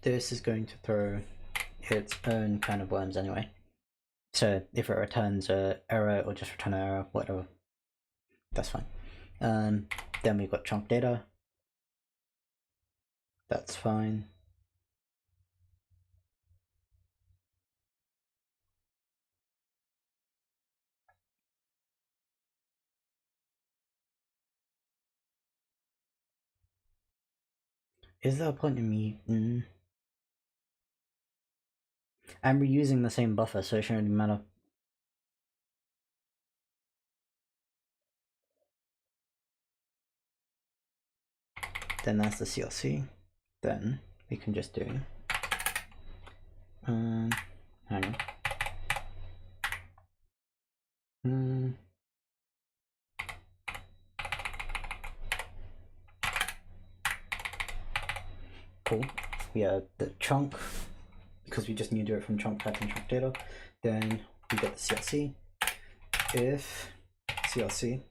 This is going to throw its own kind of worms anyway. So if it returns an error or just return an error, whatever, that's fine. Then we've got chunk data. That's fine. Is there a point in me? I'm reusing the same buffer, so it shouldn't really matter. Then that's the CLC. Then we can just do hang on. Cool. We have the chunk, because we just need to do it from chunk type and chunk data. Then we get the CLC. If CLC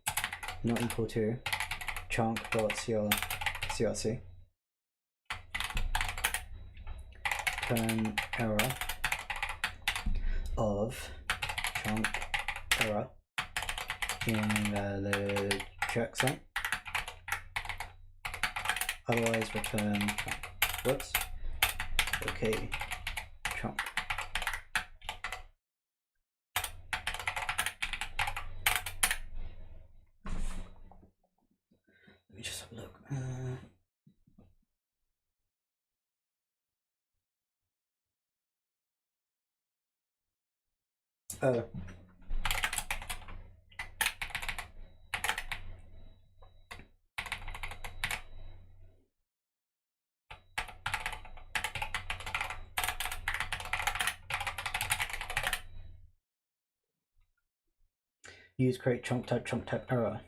not equal to chunk.CLC, turn error of chunk error invalid checksum. Otherwise return whoops. Okay, chunk. Let me just have a look. Use create chunk type error.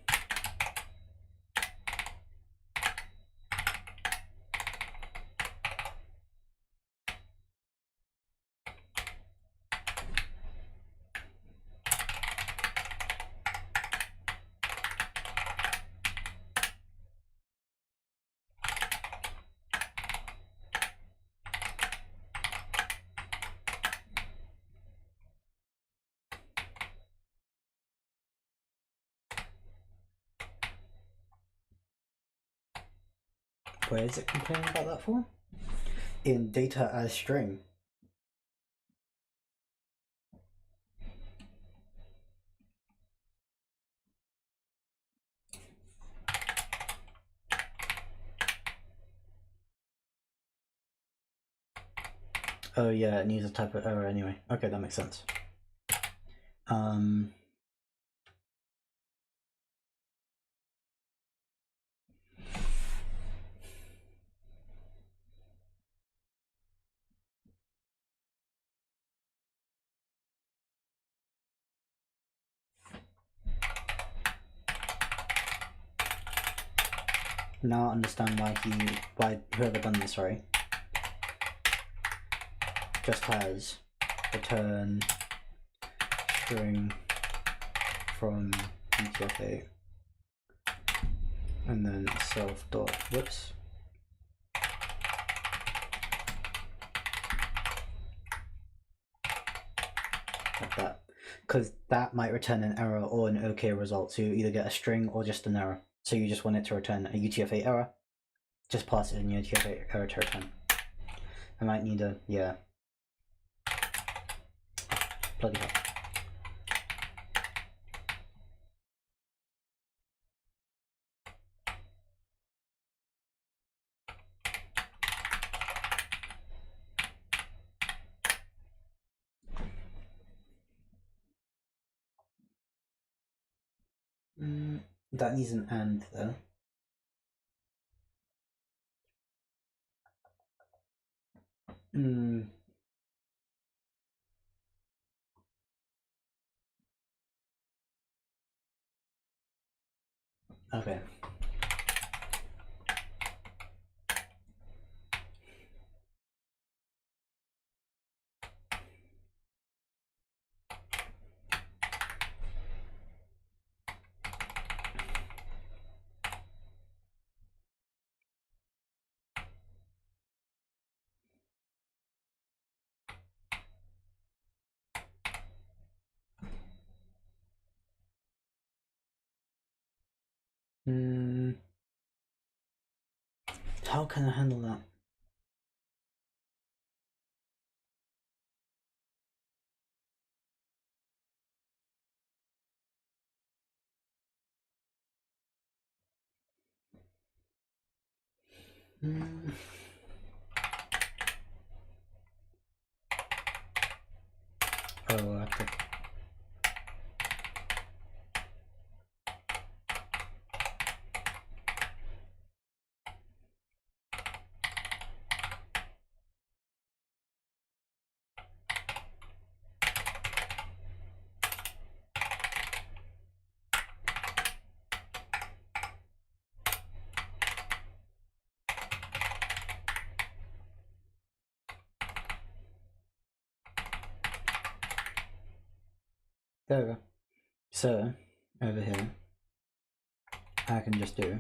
Where is it complaining about that for? In data as string. Oh yeah, it needs a type of error anyway. Okay, that makes sense. Now I understand why whoever done this, sorry, just has return string from UTF-8 and then self dot whoops. Like that. Because that might return an error or an OK result, so you either get a string or just an error. So you just want it to return a UTF-8 error, just pass it in UTF-8 error to return. I might need a, yeah. Bloody hell. That needs an and though. Okay. How can I handle that? Oh, okay. There we go. So, over here, I can just do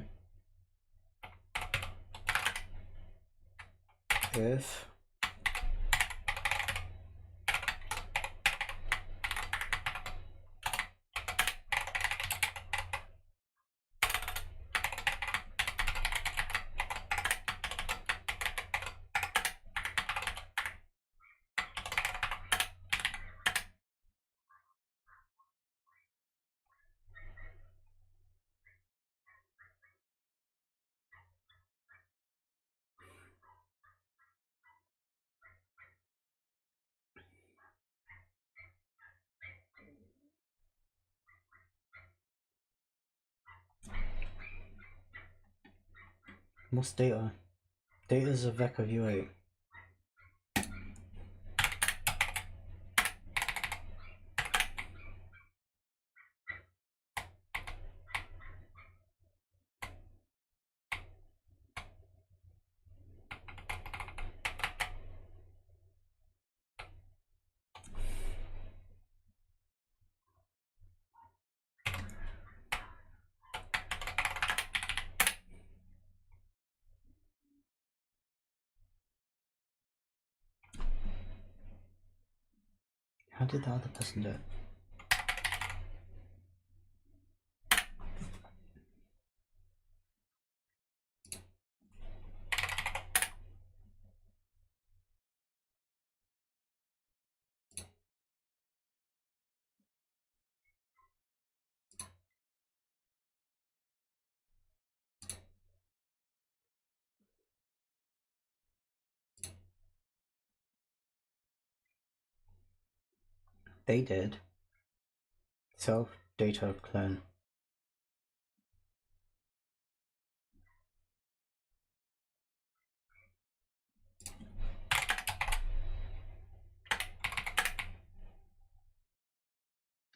if what's data? Data is a vec of U8. How did the other person do it? they did self data clone.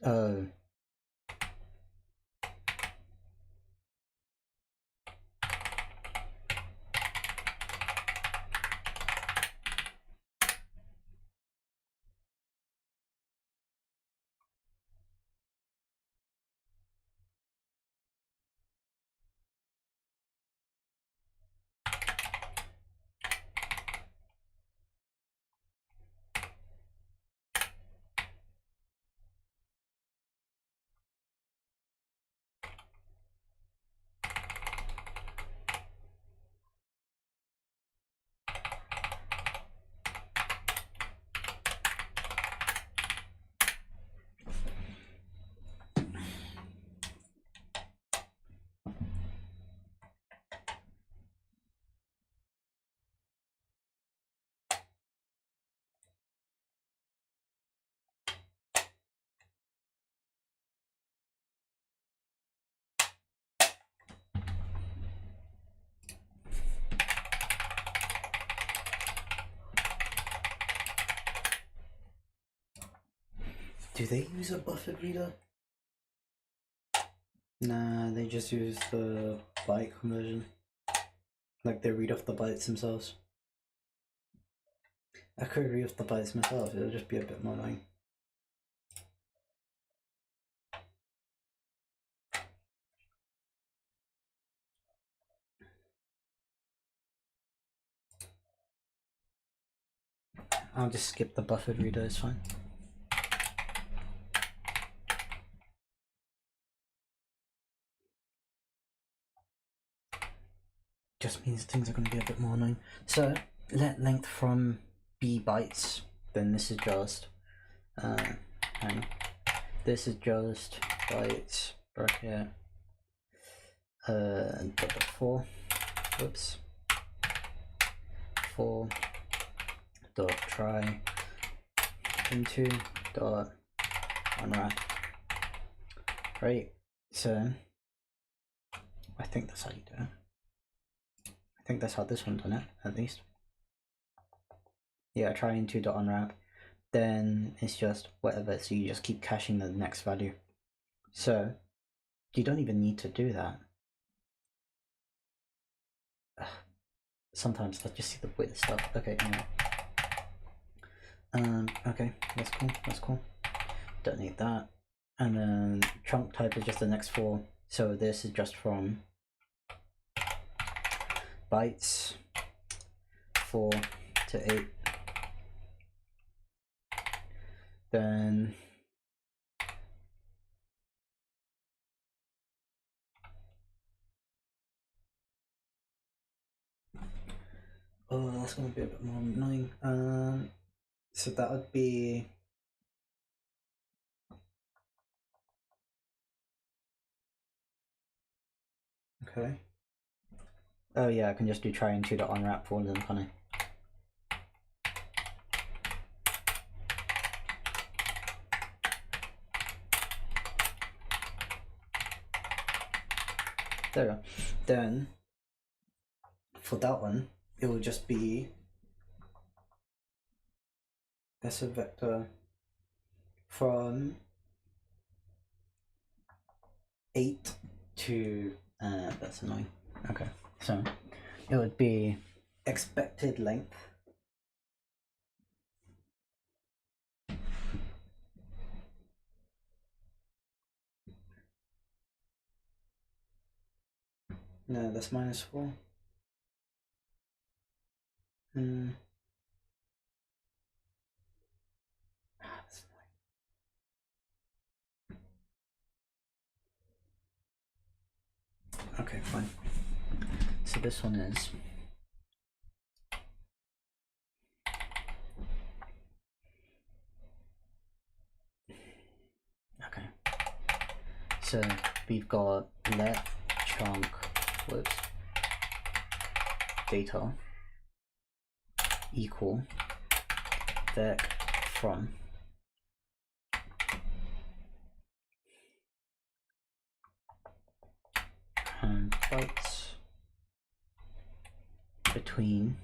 Oh. Do they use a buffered reader? Nah, they just use the byte conversion. Like they read off the bytes themselves. I could read off the bytes myself, it'll just be a bit more annoying. I'll just skip the buffered reader, it's fine. Just means things are going to be a bit more annoying. So, let length from b bytes, then this is just, and this is just bytes, bracket, dot 4, whoops, 4 dot try into dot unwrap. Right, so I think that's how you do it. I think that's how this one done it, at least. Yeah, try into dot unwrap. Then it's just whatever, so you just keep caching the next value. So you don't even need to do that. Sometimes I just see the weird stuff. Okay, anyway. Okay, that's cool. Don't need that. And then chunk type is just the next 4. So this is just from bytes 4 to 8. Then oh, that's gonna be a bit more annoying. So that would be okay. Oh yeah, I can just do try into the unwrap for all of them, can't I? There we go. Then for that one, it will just be that's a vector from 8 to that's annoying. Okay, so it would be expected length no, that's -4. That's annoying. Okay, fine. So this one is okay. So we've got let chunk whoops data equal vec from bytes between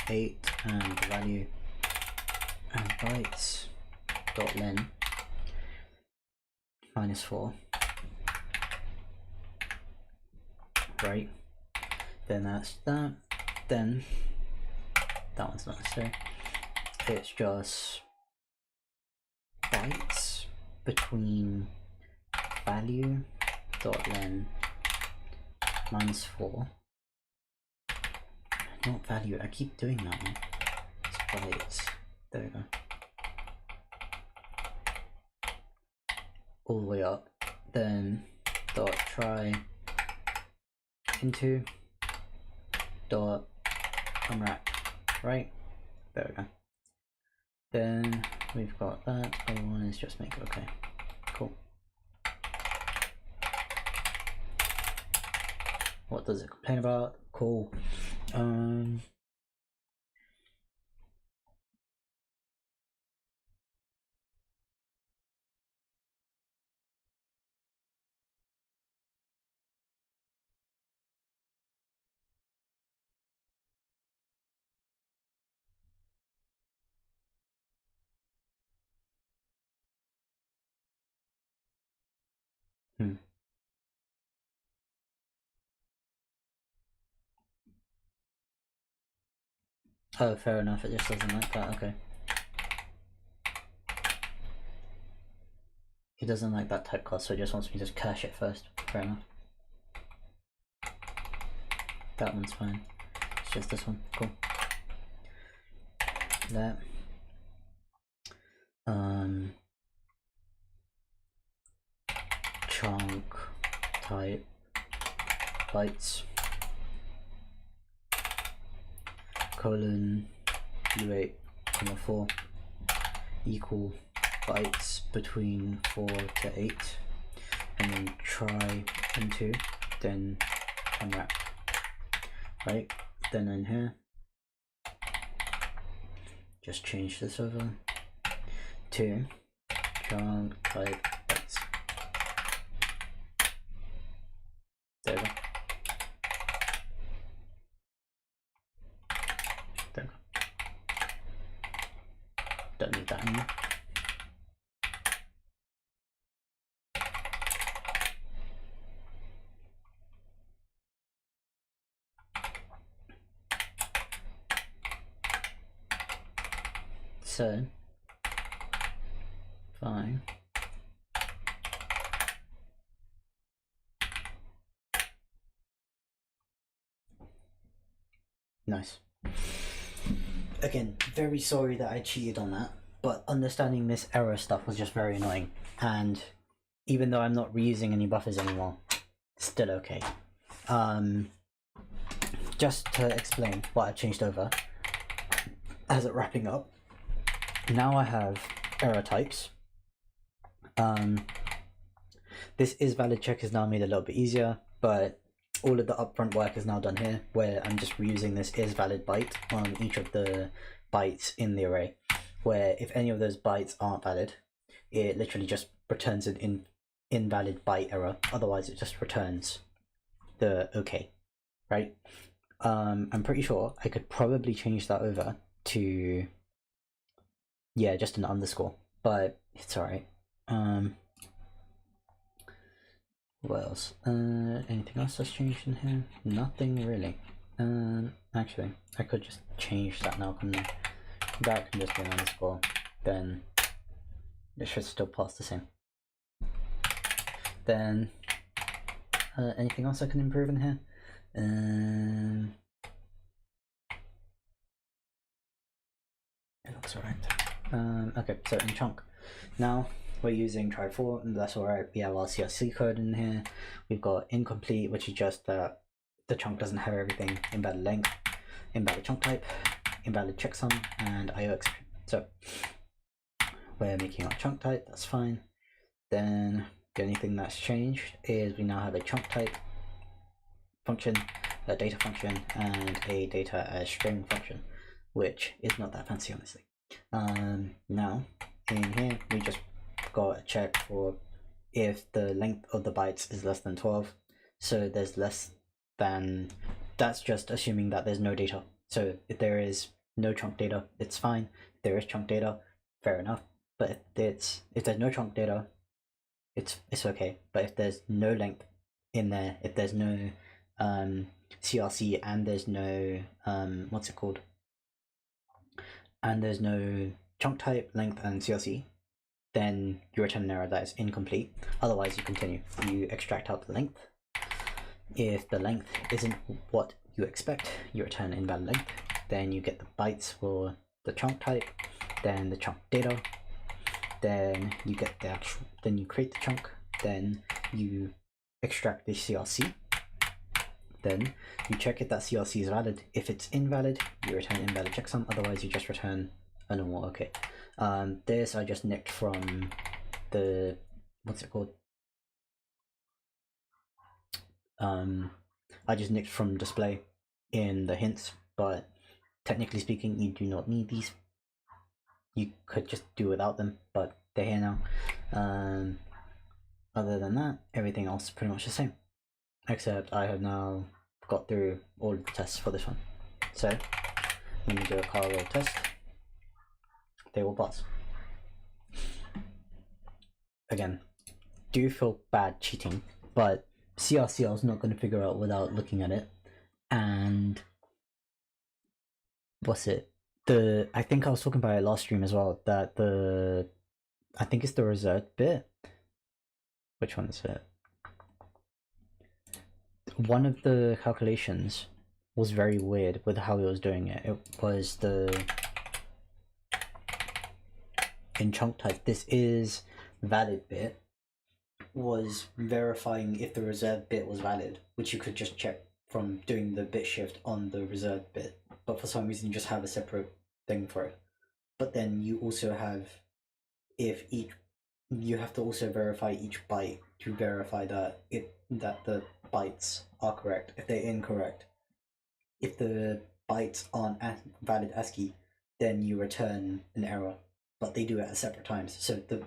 8 and the value and bytes dot len -4, right? Then that's that. Then that one's not necessary. It's just bytes between value dot len -4. Not value, I keep doing that one. It's bytes. There we go. All the way up. Then dot try into dot unwrap. Right? There we go. Then we've got that. Other one is just make it okay. Cool. What does it complain about? Cool. Oh, fair enough, it just doesn't like that, okay. He doesn't like that type class, so he just wants me to cache it first. Fair enough. That one's fine. It's just this one. Cool. That. Chunk type bytes colon u8,4 equal bytes between 4 to 8, and then try into, then unwrap. Right, then in here, just change this over to chunk type bytes. There we go. There we go. Don't need that anymore. So, fine. Nice. Again, very sorry that I cheated on that, but understanding this error stuff was just very annoying. And even though I'm not reusing any buffers anymore, still okay. Just to explain what I've changed over, as it wrapping up, now I have error types. This is valid check is now made a little bit easier, but all of the upfront work is now done here, where I'm just reusing this is valid byte on each of the bytes in the array, where if any of those bytes aren't valid, it literally just returns an invalid byte error. Otherwise it just returns the okay, right? I'm pretty sure I could probably change that over to, yeah, just an underscore, but it's alright. What else? Anything else that's changed in here? Nothing really. Actually, I could just change that now, couldn't I? That can just be an underscore, then it should still pass the same. Then, anything else I can improve in here? It looks alright. Okay, so in chunk, now we're using try 4, and that's alright. We have our CRC code in here. We've got incomplete, which is just that the chunk doesn't have everything. Invalid length, invalid chunk type, invalid checksum, and IO exception. So we're making our chunk type, that's fine. Then the only thing that's changed is we now have a chunk type function, a data function, and a data as string function, which is not that fancy, honestly. Now in here we just got a check for if the length of the bytes is less than 12, so there's less then that's just assuming that there's no data. So if there is no chunk data, it's fine. If there is chunk data, fair enough. But if there's no chunk data, it's okay. But if there's no length in there, if there's no CRC and there's no what's it called? And there's no chunk type, length, and CRC, then you return an error that is incomplete. Otherwise, you continue. You extract out the length. If the length isn't what you expect, you return invalid length. Then you get the bytes for the chunk type, then the chunk data, then you get the actual, then you create the chunk, then you extract the CRC, then you check if that CRC is valid. If it's invalid, you return invalid checksum, otherwise you just return a normal okay. This I just nicked from the, what's it called? I just nicked from display in the hints, but technically speaking, you do not need these. You could just do without them, but they're here now. Other than that, everything else is pretty much the same, except I have now got through all of the tests for this one. So when you do a car roll test, they will pass. Again, do feel bad cheating, but CRC I was not going to figure out without looking at it. And what's it? I think I was talking about it last stream as well, that I think it's the reserved bit. Which one is it? One of the calculations was very weird with how he was doing it. It was in chunk type, this is valid bit, was verifying if the reserved bit was valid, which you could just check from doing the bit shift on the reserved bit, but for some reason you just have a separate thing for it. But then you also have, you have to also verify each byte to verify that the bytes are correct. If they're incorrect, if the bytes aren't valid ASCII, then you return an error, but they do it at separate times. So the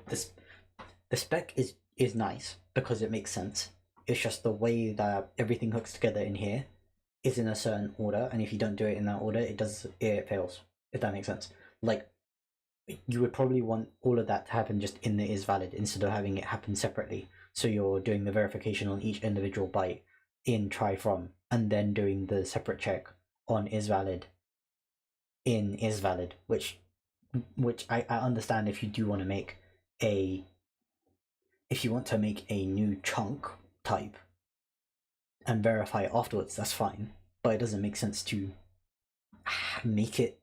spec is nice because it makes sense. It's just the way that everything hooks together in here is in a certain order, and if you don't do it in that order, it fails, if that makes sense. Like, you would probably want all of that to happen just in the is valid instead of having it happen separately. So you're doing the verification on each individual byte in try from, and then doing the separate check on is valid in is valid, which I understand if you do want to make a new chunk type and verify it afterwards, that's fine, but it doesn't make sense to make it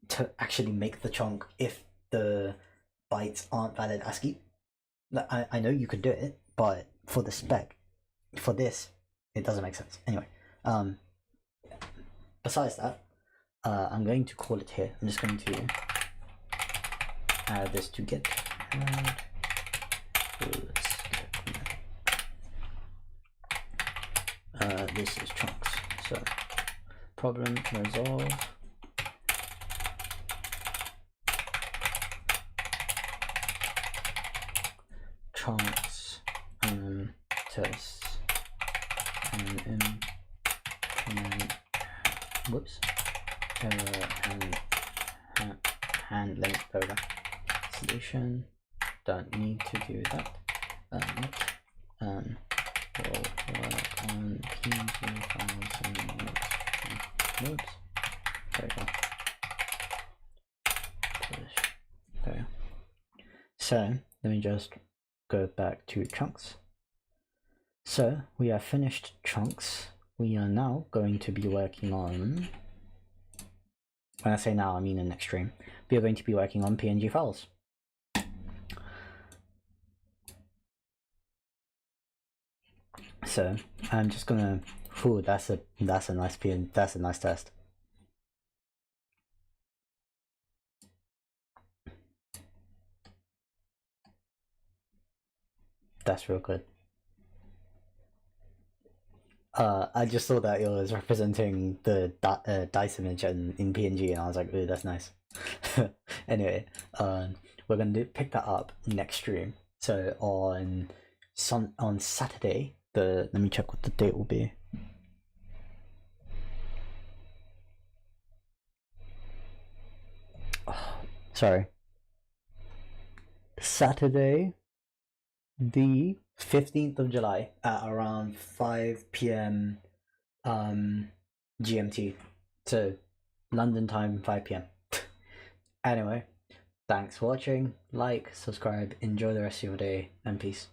to actually make the chunk if the bytes aren't valid ASCII. I know you could do it, but for the spec, for this, it doesn't make sense. Anyway, besides that, I'm going to call it here. I'm just going to add this to get add. This is chunks. So problem resolved. Chunks tests and implement whoops and length over solution. Don't need to do that. We'll work on PNG files and whoops. There we go. There. So let me just go back to chunks. So we have finished chunks. We are now going to be working on, when I say now I mean in next stream, we are going to be working on PNG files. So I'm just gonna, that's a nice test. That's real good. I just saw that it was representing the dice image in PNG, and I was like, ooh, that's nice. Anyway, we're gonna pick that up next stream. So on Saturday, Let me check what the date will be. Oh, sorry. Saturday, the 15th of July at around 5 p.m. GMT, so London time 5 p.m. Anyway, thanks for watching. Like, subscribe, enjoy the rest of your day, and peace.